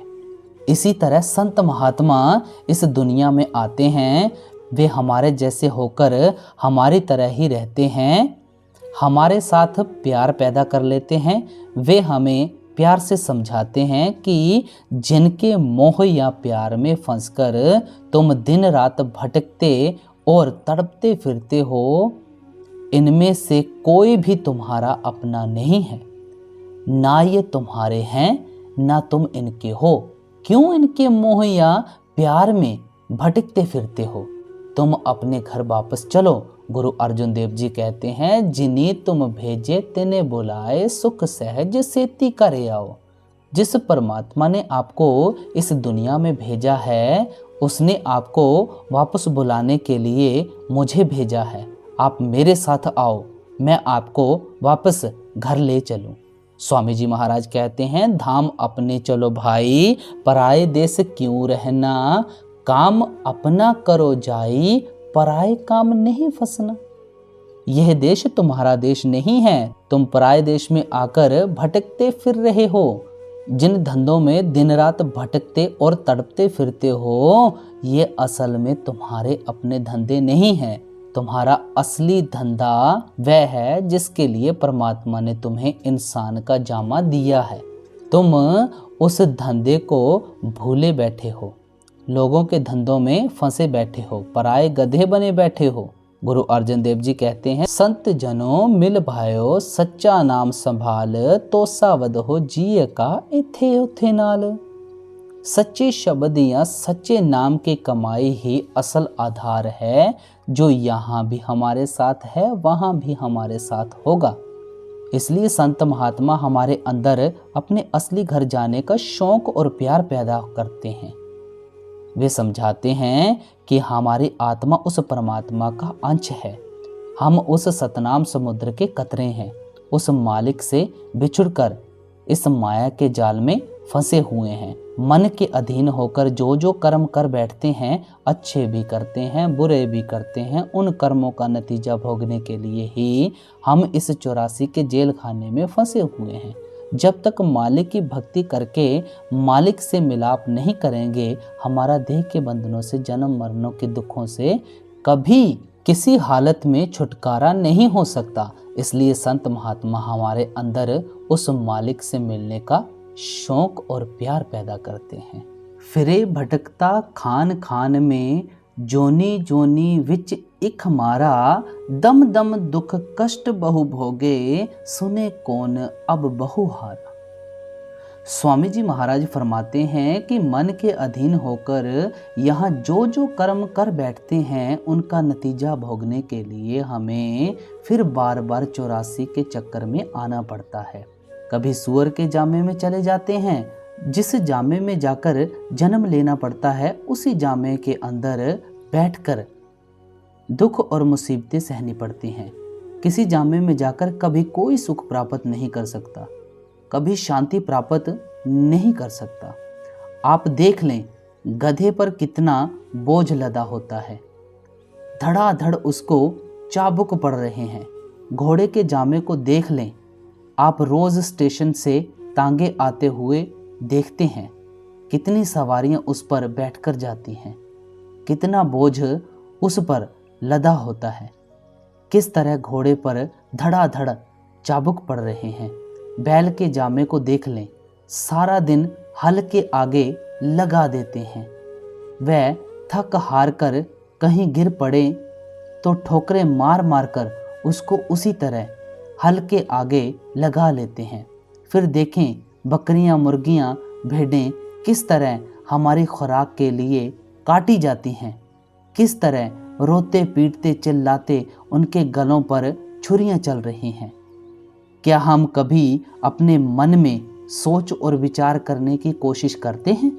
इसी तरह संत महात्मा इस दुनिया में आते हैं। वे हमारे जैसे होकर हमारी तरह ही रहते हैं, हमारे साथ प्यार पैदा कर लेते हैं। वे हमें प्यार से समझाते हैं कि जिनके मोह या प्यार में फंसकर तुम दिन रात भटकते और तड़पते फिरते हो, इनमें से कोई भी तुम्हारा अपना नहीं है। ना ये तुम्हारे हैं, ना तुम इनके हो। क्यों इनके मोह या प्यार में भटकते फिरते हो? तुम अपने घर वापस चलो। गुरु अर्जुन देव जी कहते हैं, जिन्हें तुम भेजे तिन्हें बुलाए, सुख सहज सेती करे आओ। जिस परमात्मा ने आपको इस दुनिया में भेजा है, उसने आपको वापस बुलाने के लिए मुझे भेजा है। आप मेरे साथ आओ, मैं आपको वापस घर ले चलूं। स्वामी जी महाराज कहते हैं, धाम अपने चलो भाई, पराए देश क्यों रहना। काम अपना करो जाई, पराए काम नहीं फंसना। यह देश तुम्हारा देश नहीं है। तुम पराए देश में आकर भटकते फिर रहे हो। जिन धंधों में दिन रात भटकते और तड़पते फिरते हो, ये असल में तुम्हारे अपने धंधे नहीं हैं। तुम्हारा असली धंधा वह है जिसके लिए परमात्मा ने तुम्हें इंसान का जामा दिया है। तुम उस धंधे को भूले बैठे हो, लोगों के धंधों में फंसे बैठे हो, पराए गधे बने बैठे हो। गुरु अर्जन देव जी कहते हैं, संत जनों मिल भायो, सच्चा नाम संभाल, तो सावध हो जिय का इथे उथे नाल। सच्चे शब्द या सच्चे नाम की कमाई ही असल आधार है, जो यहाँ भी हमारे साथ है वहाँ भी हमारे साथ होगा। इसलिए संत महात्मा हमारे अंदर अपने असली घर जाने का शौक और प्यार पैदा करते हैं। वे समझाते हैं कि हमारी आत्मा उस परमात्मा का अंश है। हम उस सतनाम समुद्र के कतरे हैं। उस मालिक से बिछुड़कर इस माया के जाल में फंसे हुए हैं। मन के अधीन होकर जो जो कर्म कर बैठते हैं, अच्छे भी करते हैं बुरे भी करते हैं, उन कर्मों का नतीजा भोगने के लिए ही हम इस 84 के जेल खाने में फंसे हुए हैं। जब तक मालिक की भक्ति करके मालिक से मिलाप नहीं करेंगे, हमारा देह के बंधनों से, जन्म मरणों के दुखों से कभी किसी हालत में छुटकारा नहीं हो सकता। इसलिए संत महात्मा हमारे अंदर उस मालिक से मिलने का शौक और प्यार पैदा करते हैं। फिरे भटकता खान खान में, जोनी जोनी विच इक मारा, दम दम दुख कष्ट बहु भोगे, सुने कौन अब बहु हारा। स्वामी जी महाराज फरमाते हैं कि मन के अधीन होकर यहाँ जो जो कर्म कर बैठते हैं, उनका नतीजा भोगने के लिए हमें फिर बार बार 84 के चक्कर में आना पड़ता है। कभी सूअर के जामे में चले जाते हैं, जिस जामे में जाकर जन्म लेना पड़ता है, उसी जामे के अंदर बैठकर दुख और मुसीबतें सहनी पड़ती हैं। किसी जामे में जाकर कभी कोई सुख प्राप्त नहीं कर सकता, कभी शांति प्राप्त नहीं कर सकता। आप देख लें गधे पर कितना बोझ लदा होता है, धड़ाधड़ उसको चाबुक पड़ रहे हैं। घोड़े के जामे को देख लें, आप रोज स्टेशन से तांगे आते हुए देखते हैं, कितनी सवारियां उस पर बैठकर जाती हैं, कितना बोझ उस पर लदा होता है, किस तरह घोड़े पर धड़ाधड़ चाबुक पड़ रहे हैं। बैल के जामे को देख लें, सारा दिन हल के आगे लगा देते हैं। वह थक हार कर कहीं गिर पड़े तो ठोकरें मार मार कर उसको उसी तरह हल के आगे लगा लेते हैं। फिर देखें बकरियां, मुर्गियां, भेड़ें किस तरह हमारी खुराक के लिए काटी जाती हैं, किस तरह रोते पीटते चिल्लाते उनके गलों पर छुरियां चल रही हैं। क्या हम कभी अपने मन में सोच और विचार करने की कोशिश करते हैं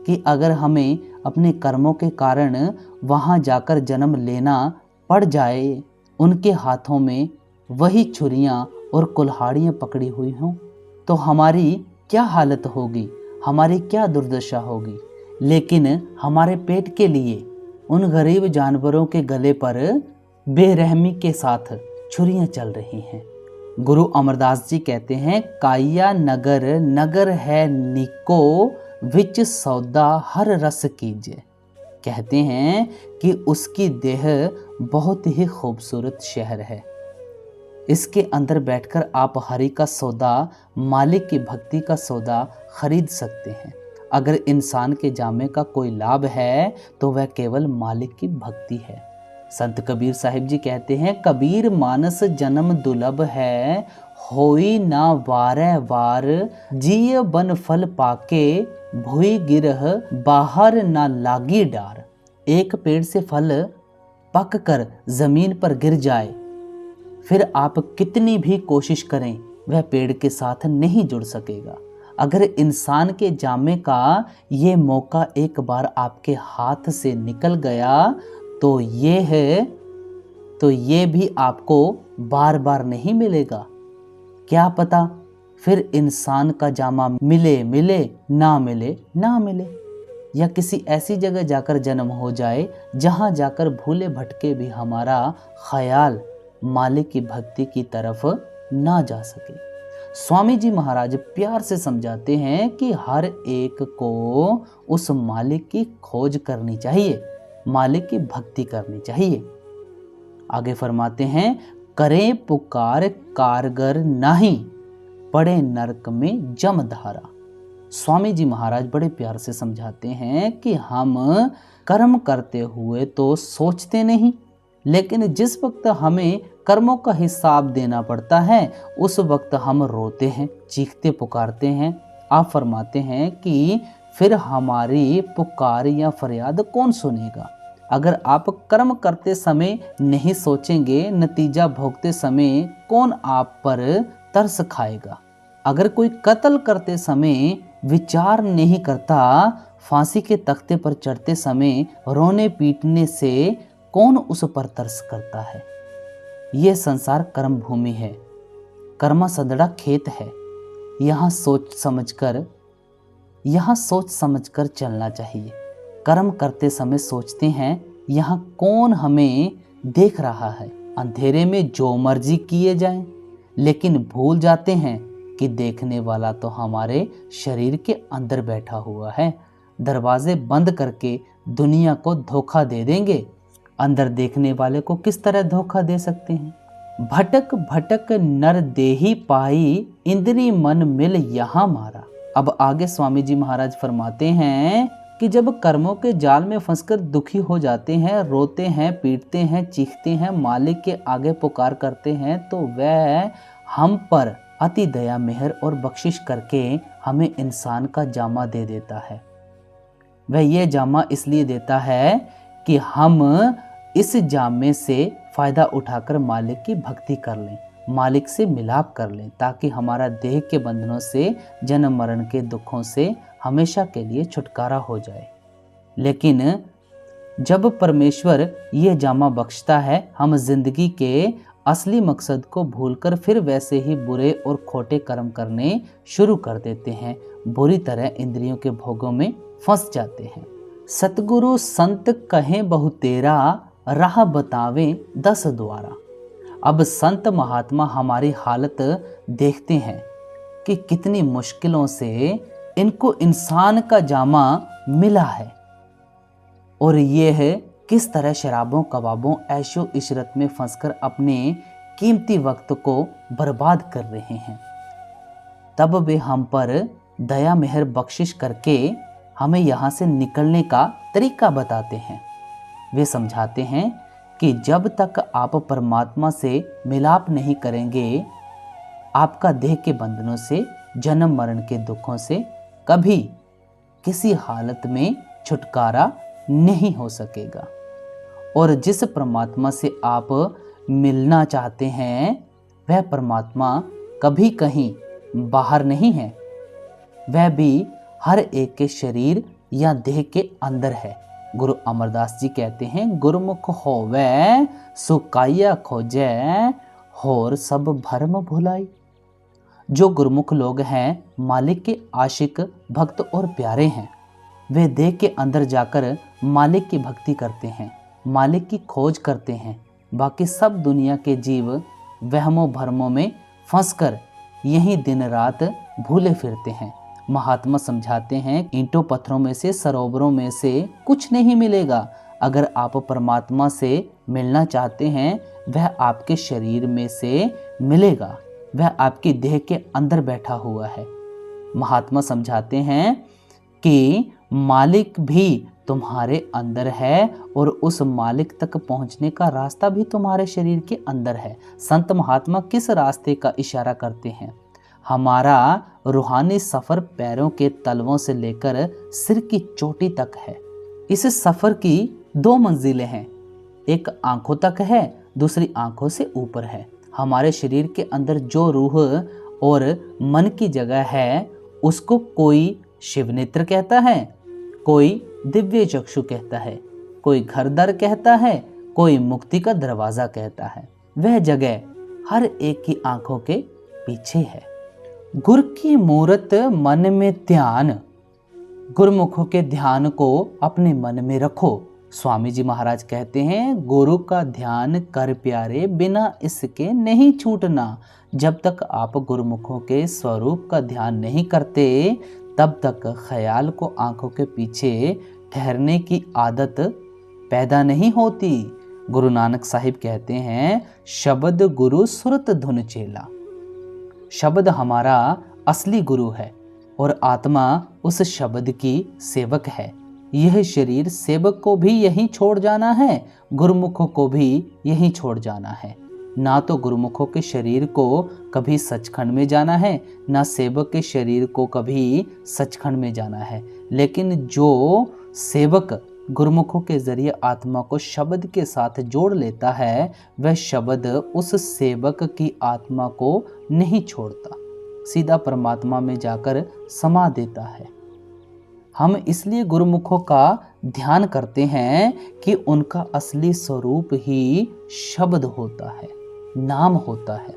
कि अगर हमें अपने कर्मों के कारण वहां जाकर जन्म लेना पड़ जाए, उनके हाथों में वही छुरियां और कुल्हाड़ियां पकड़ी हुई हों, तो हमारी क्या हालत होगी, हमारी क्या दुर्दशा होगी। लेकिन हमारे पेट के लिए उन गरीब जानवरों के गले पर बेरहमी के साथ छुरियां चल रही हैं। गुरु अमरदास जी कहते हैं, काया नगर नगर है निको, विच सौदा हर रस कीजिए। कहते हैं कि उसकी देह बहुत ही खूबसूरत शहर है, इसके अंदर बैठकर आप हरि का सौदा, मालिक की भक्ति का सौदा खरीद सकते हैं। अगर इंसान के जामे का कोई लाभ है तो वह केवल मालिक की भक्ति है। संत कबीर साहिब जी कहते हैं, कबीर मानस जन्म दुर्लभ है, होई ना वारे वार, जिय बन फल पाके, भुई गिरह बाहर ना लागी डार। एक पेड़ से फल पक कर जमीन पर गिर जाए, फिर आप कितनी भी कोशिश करें वह पेड़ के साथ नहीं जुड़ सकेगा। अगर इंसान के जामे का ये मौका एक बार आपके हाथ से निकल गया तो ये भी आपको बार बार नहीं मिलेगा। क्या पता फिर इंसान का जामा मिले मिले ना मिले ना मिले, या किसी ऐसी जगह जाकर जन्म हो जाए जहां जाकर भूले भटके भी हमारा ख्याल मालिक की भक्ति की तरफ ना जा सके। स्वामी जी महाराज प्यार से समझाते हैं कि हर एक को उस मालिक की खोज करनी चाहिए, मालिक की भक्ति करनी चाहिए। आगे फरमाते हैं, करें पुकार कारगर नहीं, पड़े नरक में जमधारा। स्वामी जी महाराज बड़े प्यार से समझाते हैं कि हम कर्म करते हुए तो सोचते नहीं, लेकिन जिस वक्त हमें कर्मों का हिसाब देना पड़ता है उस वक्त हम रोते हैं, चीखते पुकारते हैं। आप फरमाते हैं कि फिर हमारी पुकार या फरियाद कौन सुनेगा। अगर आप कर्म करते समय नहीं सोचेंगे, नतीजा भोगते समय कौन आप पर तरस खाएगा। अगर कोई कत्ल करते समय विचार नहीं करता, फांसी के तख्ते पर चढ़ते समय रोने पीटने से कौन उस पर तरस करता है। यह संसार कर्म भूमि है, कर्मा सदड़ा खेत है। यहाँ सोच समझकर यहाँ सोच समझकर चलना चाहिए। कर्म करते समय सोचते हैं यहाँ कौन हमें देख रहा है। अंधेरे में जो मर्जी किए जाएं, लेकिन भूल जाते हैं कि देखने वाला तो हमारे शरीर के अंदर बैठा हुआ है। दरवाजे बंद करके दुनिया को धोखा दे देंगे, अंदर देखने वाले को किस तरह धोखा दे सकते हैं। भटक भटक नर देही पाई, इंद्री मन मिल यहाँ मारा। अब आगे स्वामी जी महाराज फरमाते हैं कि जब कर्मों के जाल में फंसकर दुखी हो जाते हैं, रोते हैं, पीटते हैं, चीखते हैं, मालिक के आगे पुकार करते हैं, तो वह हम पर अति दया मेहर और बख्शिश करके हमें इंसान का जामा दे देता है। वह ये जामा इसलिए देता है कि हम इस जामे से फायदा उठाकर मालिक की भक्ति कर लें, मालिक से मिलाप कर लें, ताकि हमारा देह के बंधनों से, जन्म मरण के दुखों से हमेशा के लिए छुटकारा हो जाए। लेकिन जब परमेश्वर ये जामा बख्शता है, हम जिंदगी के असली मकसद को भूलकर फिर वैसे ही बुरे और खोटे कर्म करने शुरू कर देते हैं, बुरी तरह इंद्रियों के भोगों में फंस जाते हैं। सतगुरु संत कहें बहु तेरा, राह बतावें 10 द्वारा। अब संत महात्मा हमारी हालत देखते हैं कि कितनी मुश्किलों से इनको इंसान का जामा मिला है, और ये है किस तरह शराबों, कबाबों, ऐशो इशरत में फंसकर अपने कीमती वक्त को बर्बाद कर रहे हैं। तब वे हम पर दया मेहर बख्शिश करके हमें यहाँ से निकलने का तरीका बताते हैं। वे समझाते हैं कि जब तक आप परमात्मा से मिलाप नहीं करेंगे, आपका देह के बंधनों से, जन्म मरण के दुखों से कभी किसी हालत में छुटकारा नहीं हो सकेगा। और जिस परमात्मा से आप मिलना चाहते हैं, वह परमात्मा कभी कहीं बाहर नहीं है, वह भी हर एक के शरीर या देह के अंदर है। गुरु अमरदास जी कहते हैं, गुरुमुख होवे सुकाइया खोजे, होर सब भरम भुलाई। जो गुरुमुख लोग हैं, मालिक के आशिक, भक्त और प्यारे हैं, वे देह के अंदर जाकर मालिक की भक्ति करते हैं, मालिक की खोज करते हैं। बाकी सब दुनिया के जीव वहमों भरमों में फंसकर यही दिन रात भूले फिरते हैं। महात्मा समझाते हैं, ईंटों पत्थरों में से, सरोवरों में से कुछ नहीं मिलेगा। अगर आप परमात्मा से मिलना चाहते हैं, वह आपके शरीर में से मिलेगा, वह आपकी देह के अंदर बैठा हुआ है। महात्मा समझाते हैं कि मालिक भी तुम्हारे अंदर है, और उस मालिक तक पहुंचने का रास्ता भी तुम्हारे शरीर के अंदर है। संत महात्मा किस रास्ते का इशारा करते हैं? हमारा रूहानी सफ़र पैरों के तलवों से लेकर सिर की चोटी तक है। इस सफ़र की 2 मंजिलें हैं, एक आंखों तक है, दूसरी आंखों से ऊपर है। हमारे शरीर के अंदर जो रूह और मन की जगह है, उसको कोई शिव नेत्र कहता है, कोई दिव्य चक्षु कहता है, कोई घर द्वार कहता है, कोई मुक्ति का दरवाज़ा कहता है। वह जगह हर एक की आंखों के पीछे है। गुर की मूरत मन में ध्यान, गुरुमुखों के ध्यान को अपने मन में रखो। स्वामी जी महाराज कहते हैं, गुरु का ध्यान कर प्यारे, बिना इसके नहीं छूटना। जब तक आप गुरुमुखों के स्वरूप का ध्यान नहीं करते, तब तक ख्याल को आंखों के पीछे ठहरने की आदत पैदा नहीं होती। गुरु नानक साहिब कहते हैं, शब्द गुरु सुरत धुन चेला। शब्द हमारा असली गुरु है और आत्मा उस शब्द की सेवक है। यह शरीर सेवक को भी यहीं छोड़ जाना है, गुरुमुखों को भी यहीं छोड़ जाना है। ना तो गुरुमुखों के शरीर को कभी सचखंड में जाना है, ना सेवक के शरीर को कभी सचखंड में जाना है। लेकिन जो सेवक गुरुमुखों के जरिए आत्मा को शब्द के साथ जोड़ लेता है, वह शब्द उस सेवक की आत्मा को नहीं छोड़ता, सीधा परमात्मा में जाकर समा देता है। हम इसलिए गुरुमुखों का ध्यान करते हैं कि उनका असली स्वरूप ही शब्द होता है, नाम होता है।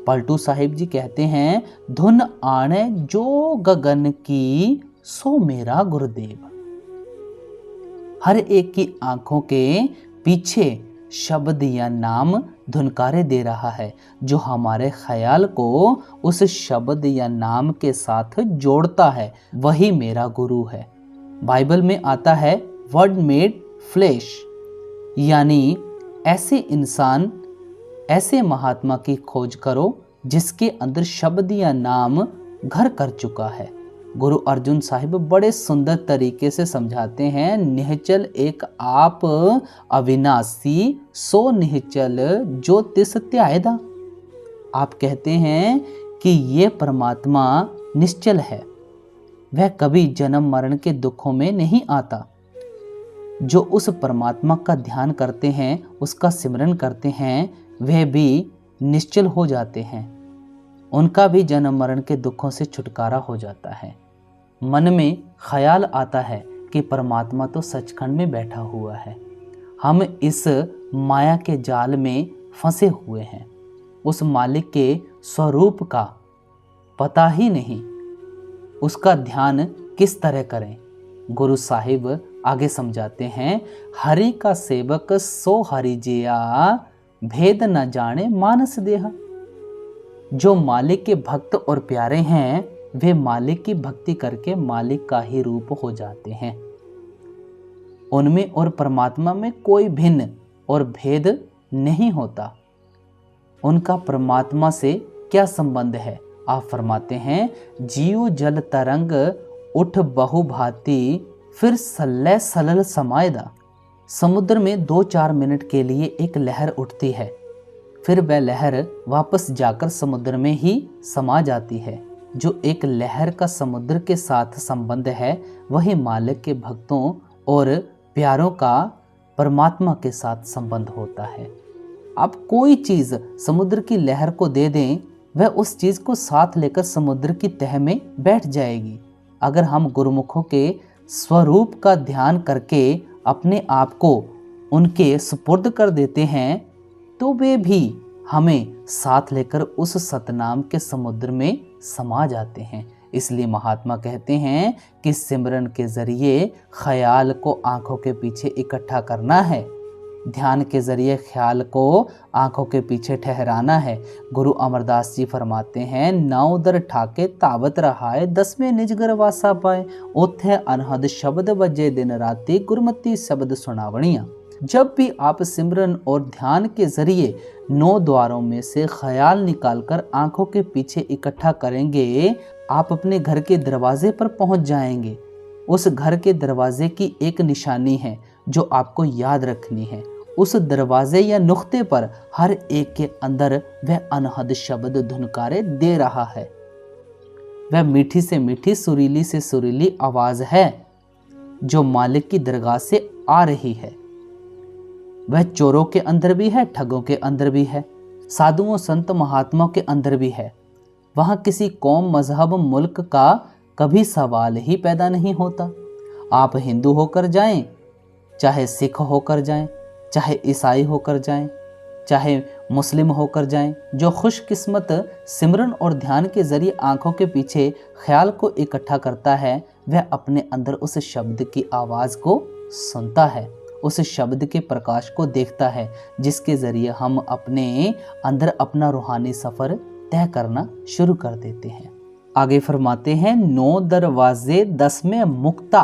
पलटू साहिब जी कहते हैं, धुन आने जो गगन की, सो मेरा गुरुदेव। हर एक की आंखों के पीछे शब्द या नाम धुनकारे दे रहा है, जो हमारे ख्याल को उस शब्द या नाम के साथ जोड़ता है, वही मेरा गुरु है। बाइबल में आता है वर्ड मेड फ्लेश, यानी ऐसे इंसान, ऐसे महात्मा की खोज करो जिसके अंदर शब्द या नाम घर कर चुका है। गुरु अर्जुन साहिब बड़े सुंदर तरीके से समझाते हैं, निहचल एक आप अविनाशी, सो निहचल जो तिस त्यायदा। आप कहते हैं कि ये परमात्मा निश्चल है, वह कभी जन्म मरण के दुखों में नहीं आता। जो उस परमात्मा का ध्यान करते हैं, उसका सिमरन करते हैं, वह भी निश्चल हो जाते हैं, उनका भी जन्म मरण के दुखों से छुटकारा हो जाता है। मन में ख्याल आता है कि परमात्मा तो सचखंड में बैठा हुआ है, हम इस माया के जाल में फंसे हुए हैं, उस मालिक के स्वरूप का पता ही नहीं, उसका ध्यान किस तरह करें। गुरु साहिब आगे समझाते हैं, हरि का सेवक सो हरि जिया, भेद न जाने मानस देहा। जो मालिक के भक्त और प्यारे हैं, वे मालिक की भक्ति करके मालिक का ही रूप हो जाते हैं। उनमें और परमात्मा में कोई भिन्न और भेद नहीं होता। उनका परमात्मा से क्या संबंध है? आप फरमाते हैं, जीव जल तरंग उठ बहु भांति, फिर सल्ले सलल समायदा। समुद्र में 2-4 मिनट के लिए एक लहर उठती है, फिर वह लहर वापस जाकर समुद्र में ही समा जाती है। जो एक लहर का समुद्र के साथ संबंध है, वही मालिक के भक्तों और प्यारों का परमात्मा के साथ संबंध होता है। आप कोई चीज़ समुद्र की लहर को दे दें, वह उस चीज़ को साथ लेकर समुद्र की तह में बैठ जाएगी। अगर हम गुरुमुखों के स्वरूप का ध्यान करके अपने आप को उनके सुपुर्द कर देते हैं, तो वे भी हमें साथ लेकर उस सतनाम के समुद्र में समा जाते हैं। इसलिए महात्मा कहते हैं कि सिमरन के जरिए ख्याल को आंखों के पीछे इकट्ठा करना है, ध्यान के जरिए ख्याल को आंखों के पीछे ठहराना है। गुरु अमरदास जी फरमाते हैं, नाव दर ठाके तावत रहाए, 10वें निजगर वासा पाए, ओथे अनहद शब्द बजे दिन राती, गुरमती शब्द सुनावणिया। जब भी आप सिमरन और ध्यान के जरिए 9 द्वारों में से ख्याल निकालकर आंखों के पीछे इकट्ठा करेंगे, आप अपने घर के दरवाजे पर पहुंच जाएंगे। उस घर के दरवाजे की एक निशानी है जो आपको याद रखनी है। उस दरवाजे या नुक्ते पर हर एक के अंदर वह अनहद शब्द धुनकारे दे रहा है। वह मीठी से मीठी, सुरीली से सुरीली आवाज है जो मालिक की दरगाह से आ रही है। वह चोरों के अंदर भी है, ठगों के अंदर भी है, साधुओं संत महात्माओं के अंदर भी है। वहाँ किसी कौम, मजहब, मुल्क का कभी सवाल ही पैदा नहीं होता। आप हिंदू होकर जाएं, चाहे सिख होकर जाएं, चाहे ईसाई होकर जाएं, चाहे मुस्लिम होकर जाएं, जो खुशकिस्मत सिमरन और ध्यान के जरिए आंखों के पीछे ख्याल को इकट्ठा करता है, वह अपने अंदर उस शब्द की आवाज़ को सुनता है, उस शब्द के प्रकाश को देखता है, जिसके ज़रिए हम अपने अंदर अपना रूहानी सफ़र तय करना शुरू कर देते हैं। आगे फरमाते हैं, 9 दरवाजे 10वें मुक्ता,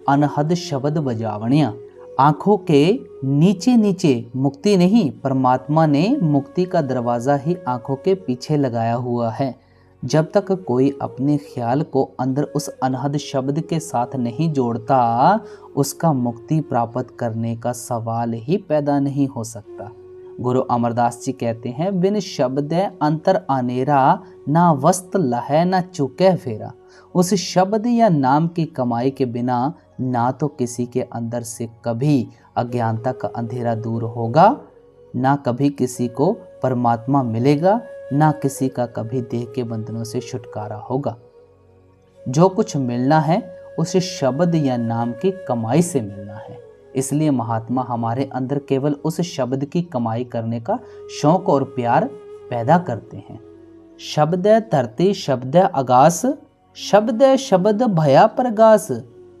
अनहद शब्द बजावणिया। आँखों के नीचे नीचे मुक्ति नहीं, परमात्मा ने मुक्ति का दरवाज़ा ही आँखों के पीछे लगाया हुआ है। जब तक कोई अपने ख्याल को अंदर उस अनहद शब्द के साथ नहीं जोड़ता, उसका मुक्ति प्राप्त करने का सवाल ही पैदा नहीं हो सकता। गुरु अमरदास जी कहते हैं, बिन शब्द अंतर अनेरा, ना वस्त लहै ना चुके फेरा। उस शब्द या नाम की कमाई के बिना ना तो किसी के अंदर से कभी अज्ञानता का अंधेरा दूर होगा, ना कभी किसी को परमात्मा मिलेगा, ना किसी का कभी देह के बंधनों से छुटकारा होगा। जो कुछ मिलना है उस शब्द या नाम की कमाई से मिलना है। इसलिए महात्मा हमारे अंदर केवल उस शब्द की कमाई करने का शौक और प्यार पैदा करते हैं। शब्द धरती, शब्द आकाश, शब्द शब्द भया प्रगास,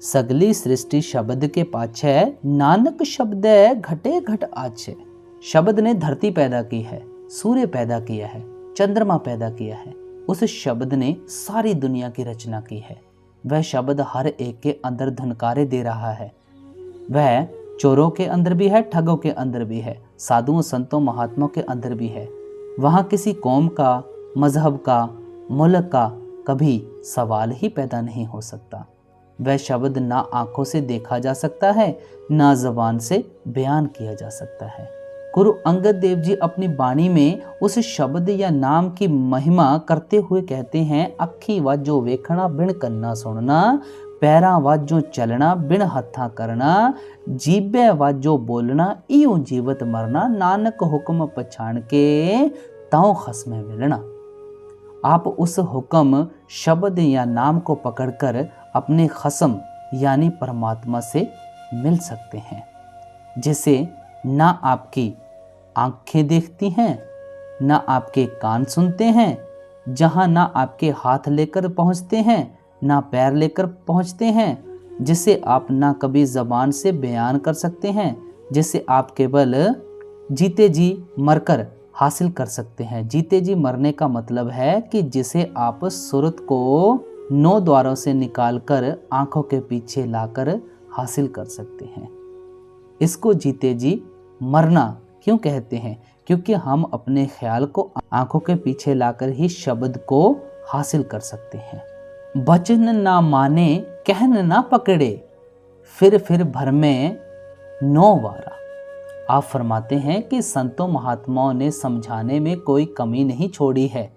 सगली सृष्टि शब्द के पाछे, नानक शब्द घटे घट आछे। शब्द ने धरती पैदा की है, सूर्य पैदा किया है, चंद्रमा पैदा किया है। उस शब्द ने सारी दुनिया की रचना की है। वह शब्द हर एक के अंदर धुनकारे दे रहा है। वह चोरों के अंदर भी है, ठगों के अंदर भी है, साधुओं संतों महात्माओं के अंदर भी है। वहाँ किसी कौम का, मजहब का, मुल्क का कभी सवाल ही पैदा नहीं हो सकता। वह शब्द ना आंखों से देखा जा सकता है, ना जबान से बयान किया जा सकता है। गुरु अंगद देव जी अपनी वाणी में उस शब्द या नाम की महिमा करते हुए कहते हैं, अखी वाजो वेखना बिन कन्ना सुनना, पैरा वाजो चलना बिन हत्था करना, जीबे वाजो बोलना इयूं जीवत मरना, नानक हुक्म पछाण के ताऊ खस्मे मिलना। आप उस हुक्म शब्द या नाम को पकड़कर अपने खस्म यानी परमात्मा से मिल सकते हैं, जिसे ना आपकी आंखें देखती हैं, ना आपके कान सुनते हैं, जहां ना आपके हाथ लेकर पहुंचते हैं, ना पैर लेकर पहुंचते हैं, जिसे आप ना कभी जबान से बयान कर सकते हैं, जिसे आप केवल जीते जी मरकर हासिल कर सकते हैं। जीते जी मरने का मतलब है कि जिसे आप सूरत को 9 द्वारों से निकालकर आंखों के पीछे लाकर हासिल कर सकते हैं। इसको जीते जी मरना क्यों कहते हैं? क्योंकि हम अपने ख्याल को आंखों के पीछे लाकर ही शब्द को हासिल कर सकते हैं। वचन ना माने कहन ना पकड़े, फिर भर में 9 वारा। आप फरमाते हैं कि संतों महात्माओं ने समझाने में कोई कमी नहीं छोड़ी है।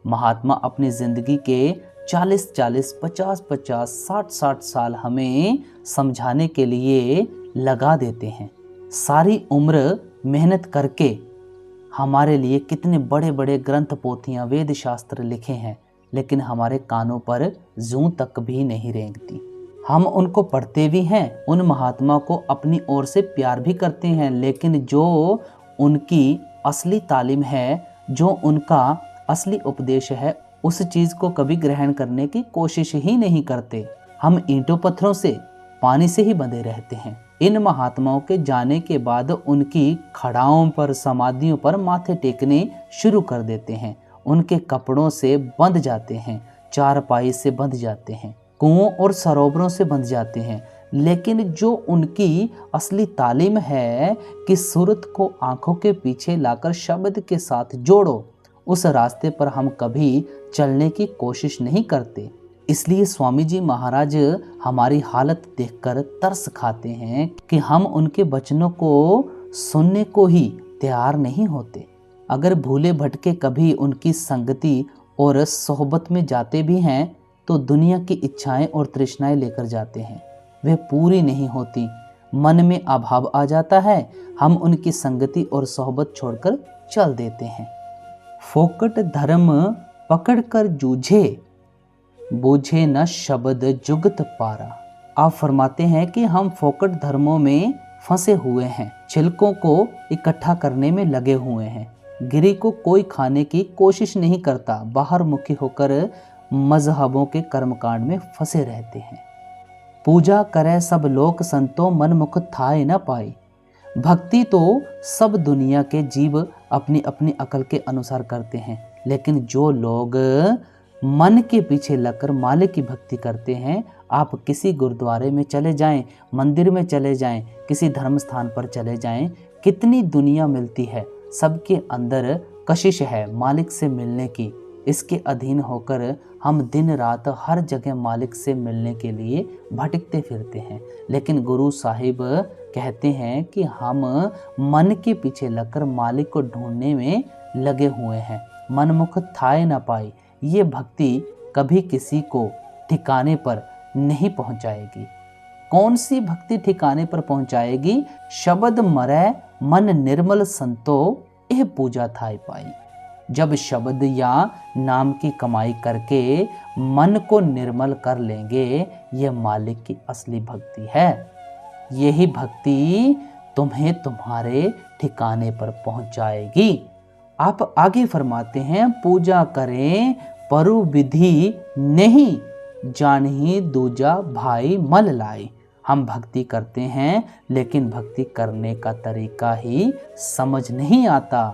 महात्मा अपनी जिंदगी के 40-40, 50-50, 60-60 साल हमें समझाने के लिए लगा देते हैं। सारी उम्र मेहनत करके हमारे लिए कितने बड़े बड़े ग्रंथ, पोथियां, वेद शास्त्र लिखे हैं, लेकिन हमारे कानों पर जूं तक भी नहीं रेंगती। हम उनको पढ़ते भी हैं, उन महात्मा को अपनी ओर से प्यार भी करते हैं, लेकिन जो उनकी असली तालीम है, जो उनका असली उपदेश है, उस चीज़ को कभी ग्रहण करने की कोशिश ही नहीं करते। हम ईंटों पत्थरों से, पानी से ही बंधे रहते हैं। इन महात्माओं के जाने के बाद उनकी खड़ाओं पर, समाधियों पर माथे टेकने शुरू कर देते हैं। उनके कपड़ों से बंध जाते हैं, चारपाई से बंध जाते हैं, कुओं और सरोवरों से बंध जाते हैं। लेकिन जो उनकी असली तालीम है कि सूरत को आंखों के पीछे लाकर शब्द के साथ जोड़ो, उस रास्ते पर हम कभी चलने की कोशिश नहीं करते। इसलिए स्वामी जी महाराज हमारी हालत देखकर तरस खाते हैं कि हम उनके वचनों को सुनने को ही तैयार नहीं होते। अगर भूले भटके कभी उनकी संगति और सोहबत में जाते भी हैं तो दुनिया की इच्छाएं और तृष्णाएं लेकर जाते हैं, वे पूरी नहीं होती। मन में अभाव आ जाता है, हम उनकी संगति और सोहबत छोड़कर चल देते हैं। फोकट धर्म पकड़ कर जूझे, बूझे न शब्द जुगत पारा। आप फरमाते हैं कि हम फोकट धर्मों में फंसे हुए हैं, छिलकों को इकट्ठा करने में लगे हुए हैं। गिरी को कोई खाने की कोशिश नहीं करता, बाहर मुखी होकर मजहबों के कर्मकांड में फंसे रहते हैं। पूजा करे सब लोक संतो, मन मुख थाए न पाई। भक्ति तो सब दुनिया के जीव अपनी अपनी अकल के अनुसार करते हैं, लेकिन जो लोग मन के पीछे लगकर मालिक की भक्ति करते हैं, आप किसी गुरुद्वारे में चले जाएं, मंदिर में चले जाएं, किसी धर्म स्थान पर चले जाएं, कितनी दुनिया मिलती है, सबके अंदर कशिश है मालिक से मिलने की। इसके अधीन होकर हम दिन रात हर जगह मालिक से मिलने के लिए भटकते फिरते हैं। लेकिन गुरु साहिब कहते हैं कि हम मन के पीछे लगकर मालिक को ढूंढने में लगे हुए हैं, मनमुख थाए न पाई। ये भक्ति कभी किसी को ठिकाने पर नहीं पहुंचाएगी। कौन सी भक्ति ठिकाने पर पहुंचाएगी? शब्द मरै मन निर्मल संतो, यह पूजा थाई पाई। जब शब्द या नाम की कमाई करके मन को निर्मल कर लेंगे, यह मालिक की असली भक्ति है। यही भक्ति तुम्हें तुम्हारे ठिकाने पर पहुंचाएगी। आप आगे फरमाते हैं, पूजा करें परु विधि नहीं, जानही दूजा भाई मल लाई। हम भक्ति करते हैं लेकिन भक्ति करने का तरीका ही समझ नहीं आता।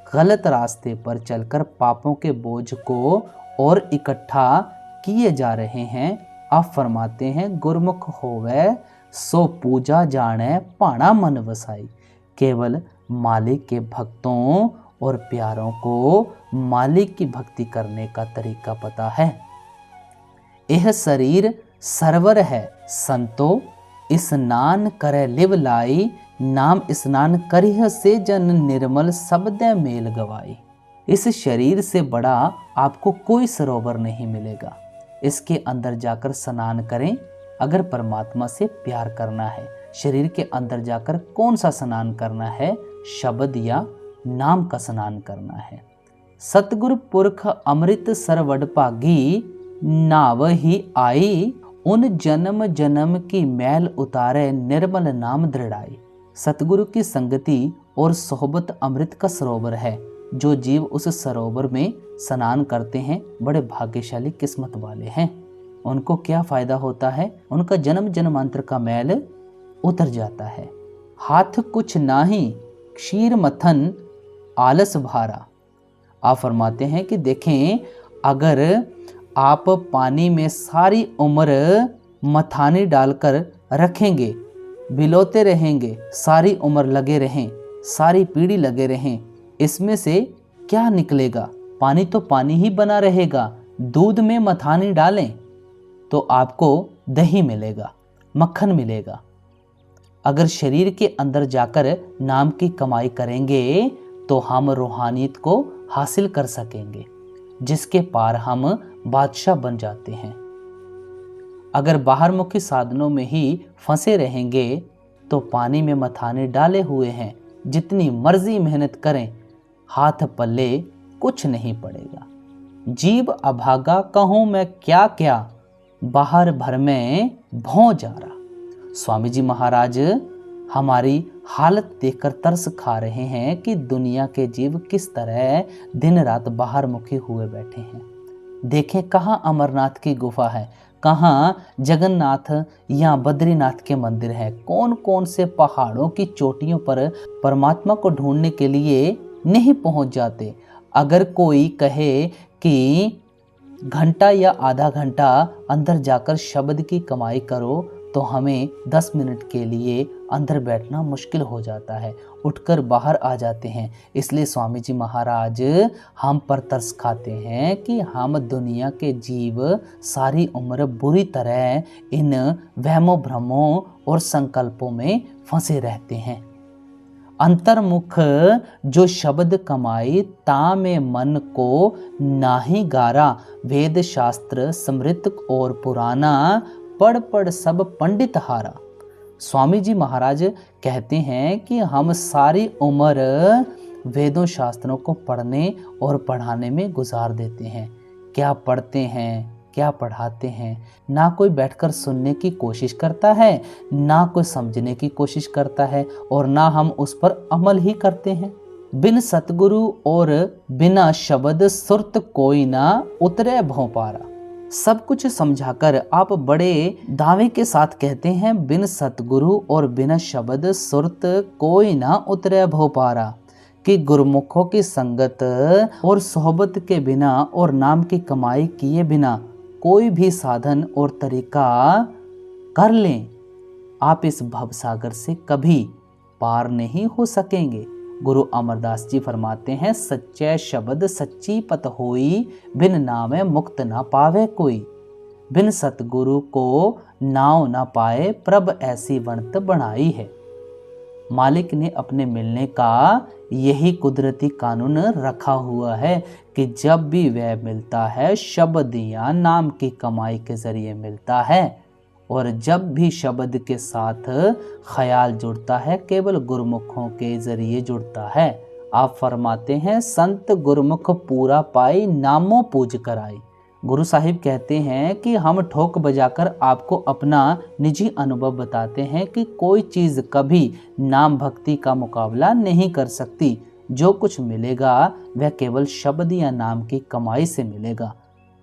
गलत रास्ते पर चलकर पापों के बोझ को और इकट्ठा किए जा रहे हैं। आप फरमाते हैं गुरमुख होवे सो पूजा जाने पाणा मन वसाई। केवल मालिक के भक्तों और प्यारों को मालिक की भक्ति करने का तरीका पता है। यह शरीर सरवर है संतो स्नान करे लिव लाई। नाम स्नान करिह से जन निर्मल शब्द मेल गवाई। इस शरीर से बड़ा आपको कोई सरोवर नहीं मिलेगा। इसके अंदर जाकर स्नान करें अगर परमात्मा से प्यार करना है। शरीर के अंदर जाकर कौन सा स्नान करना है? शब्द या नाम का स्नान करना है। सतगुरु पुरख अमृत सरवड पागी। नाव ही आई उन जन्म जन्म की मैल उतारे निर्मल नाम दृढ़ाई। सतगुरु की संगति और सोहबत अमृत का सरोवर है। जो जीव उस सरोवर में स्नान करते हैं बड़े भाग्यशाली किस्मत वाले हैं। उनको क्या फायदा होता है? उनका जन्म जन्मांतर का मैल उतर जाता है। हाथ कुछ नाही क्षीर मथन आलस भारा। आप फरमाते हैं कि देखें, अगर आप पानी में सारी उम्र मथानी डालकर रखेंगे, भिलोते रहेंगे, सारी उम्र लगे रहें, सारी पीढ़ी लगे रहें, इसमें से क्या निकलेगा? पानी तो पानी ही बना रहेगा। दूध में मथानी डालें तो आपको दही मिलेगा, मक्खन मिलेगा। अगर शरीर के अंदर जाकर नाम की कमाई करेंगे तो हम रूहानियत को हासिल कर सकेंगे, जिसके पार हम बादशाह बन जाते हैं। अगर बाहरमुखी साधनों में ही फंसे रहेंगे तो पानी में मथाने डाले हुए हैं, जितनी मर्जी मेहनत करें हाथ पल्ले कुछ नहीं पड़ेगा। जीव अभागा कहूँ मैं क्या क्या, बाहर भर में भौं जा रहा। स्वामी जी महाराज हमारी हालत देखकर तरस खा रहे हैं कि दुनिया के जीव किस तरह दिन रात बाहर मुखी हुए बैठे हैं। देखें कहाँ अमरनाथ की गुफा है, कहाँ जगन्नाथ या बद्रीनाथ के मंदिर है, कौन कौन से पहाड़ों की चोटियों पर परमात्मा को ढूंढने के लिए नहीं पहुंच जाते। अगर कोई कहे कि घंटा या आधा घंटा अंदर जाकर शब्द की कमाई करो तो हमें 10 मिनट के लिए अंदर बैठना मुश्किल हो जाता है, उठकर बाहर आ जाते हैं। इसलिए स्वामी जी महाराज हम पर तरस खाते हैं कि हम दुनिया के जीव सारी उम्र बुरी तरह इन वहमों भ्रमों और संकल्पों में फंसे रहते हैं। अंतर्मुख जो शब्द कमाई ता में मन को नाही गारा। वेद शास्त्र समृत और पुराना पढ़ पढ़ सब पंडित हारा। स्वामी जी महाराज कहते हैं कि हम सारी उम्र वेदों शास्त्रों को पढ़ने और पढ़ाने में गुजार देते हैं। क्या पढ़ते हैं, क्या पढ़ाते हैं? ना कोई बैठकर सुनने की कोशिश करता है, ना कोई समझने की कोशिश करता है, और ना हम उस पर अमल ही करते हैं। बिन सतगुरु और बिना शब्द सुरत कोई ना उतरे भों पारा। सब कुछ समझाकर आप बड़े दावे के साथ कहते हैं बिन सतगुरु और बिना शब्द सुरत कोई ना उतरे भो पारा, कि गुरुमुखों की संगत और सोहबत के बिना और नाम की कमाई किए बिना कोई भी साधन और तरीका कर लें, आप इस भवसागर से कभी पार नहीं हो सकेंगे। गुरु अमरदास जी फरमाते हैं सच्चे शब्द सच्ची पत होई, बिन नामे मुक्त ना पावे कोई। बिन सतगुरु को नाव ना पाए, प्रभ ऐसी वणत बनाई है। मालिक ने अपने मिलने का यही कुदरती कानून रखा हुआ है कि जब भी वह मिलता है शब्द या नाम की कमाई के जरिए मिलता है, और जब भी शब्द के साथ ख्याल जुड़ता है केवल गुरुमुखों के जरिए जुड़ता है। आप फरमाते हैं संत गुरुमुख पूरा पाई, नामों पूज कराई। गुरु साहिब कहते हैं कि हम ठोक बजाकर आपको अपना निजी अनुभव बताते हैं कि कोई चीज़ कभी नाम भक्ति का मुकाबला नहीं कर सकती। जो कुछ मिलेगा वह केवल शब्द या नाम की कमाई से मिलेगा।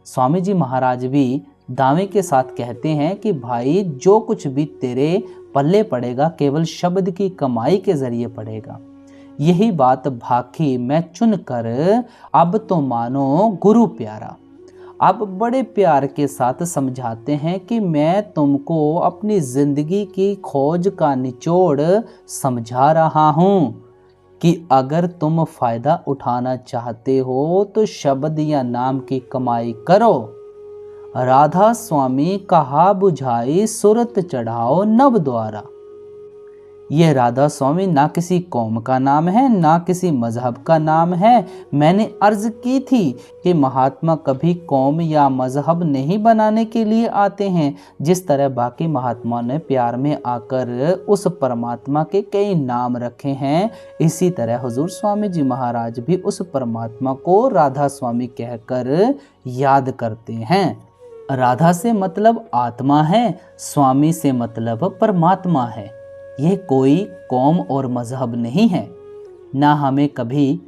स्वामी जी महाराज भी दावे के साथ कहते हैं कि भाई जो कुछ भी तेरे पल्ले पड़ेगा केवल शब्द की कमाई के जरिए पड़ेगा। यही बात भाखी मैं चुन कर अब तो मानो गुरु प्यारा। अब बड़े प्यार के साथ समझाते हैं कि मैं तुमको अपनी जिंदगी की खोज का निचोड़ समझा रहा हूँ कि अगर तुम फायदा उठाना चाहते हो तो शब्द या नाम की कमाई करो। राधा स्वामी कहा बुझाई सुरत चढ़ाओ नव द्वारा। यह राधा स्वामी ना किसी कौम का नाम है ना किसी मजहब का नाम है। मैंने अर्ज की थी कि महात्मा कभी कौम या मजहब नहीं बनाने के लिए आते हैं। जिस तरह बाकी महात्मा ने प्यार में आकर उस परमात्मा के कई नाम रखे हैं, इसी तरह हुजूर स्वामी जी महाराज भी उस परमात्मा को राधा स्वामी कहकर याद करते हैं। राधा से मतलब आत्मा है, स्वामी से मतलब परमात्मा है। यह कोई कौम और मजहब नहीं है। ना हमें कभी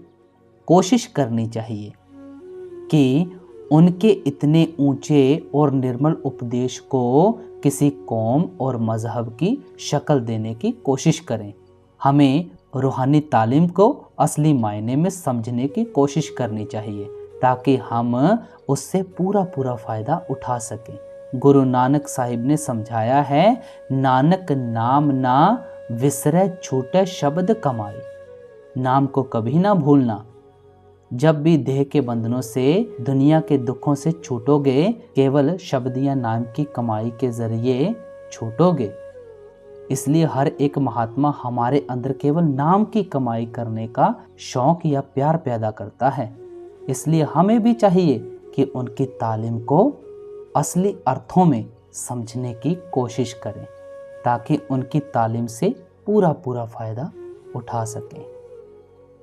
कोशिश करनी चाहिए कि उनके इतने ऊंचे और निर्मल उपदेश को किसी कौम और मजहब की शक्ल देने की कोशिश करें। हमें रूहानी तालीम को असली मायने में समझने की कोशिश करनी चाहिए ताकि हम उससे पूरा फ़ायदा उठा सकें। गुरु नानक साहिब ने समझाया है, नानक नाम ना विसरे छूटे शब्द कमाई। नाम को कभी ना भूलना। जब भी देह के बंधनों से, दुनिया के दुखों से छूटोगे, केवल शब्द या नाम की कमाई के जरिए छूटोगे। इसलिए हर एक महात्मा हमारे अंदर केवल नाम की कमाई करने का शौक या प्यार पैदा करता है। इसलिए हमें भी चाहिए कि उनकी तालीम को असली अर्थों में समझने की कोशिश करें ताकि उनकी तालीम से पूरा फ़ायदा उठा सकें।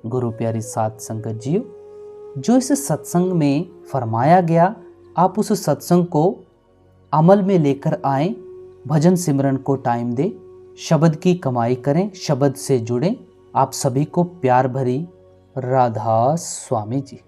गुरु प्यारी साध संगत जियो, जो इस सत्संग में फरमाया गया आप उस सत्संग को अमल में लेकर आएं। भजन सिमरन को टाइम दें, शब्द की कमाई करें, शब्द से जुड़ें। आप सभी को प्यार भरी राधा स्वामी जी।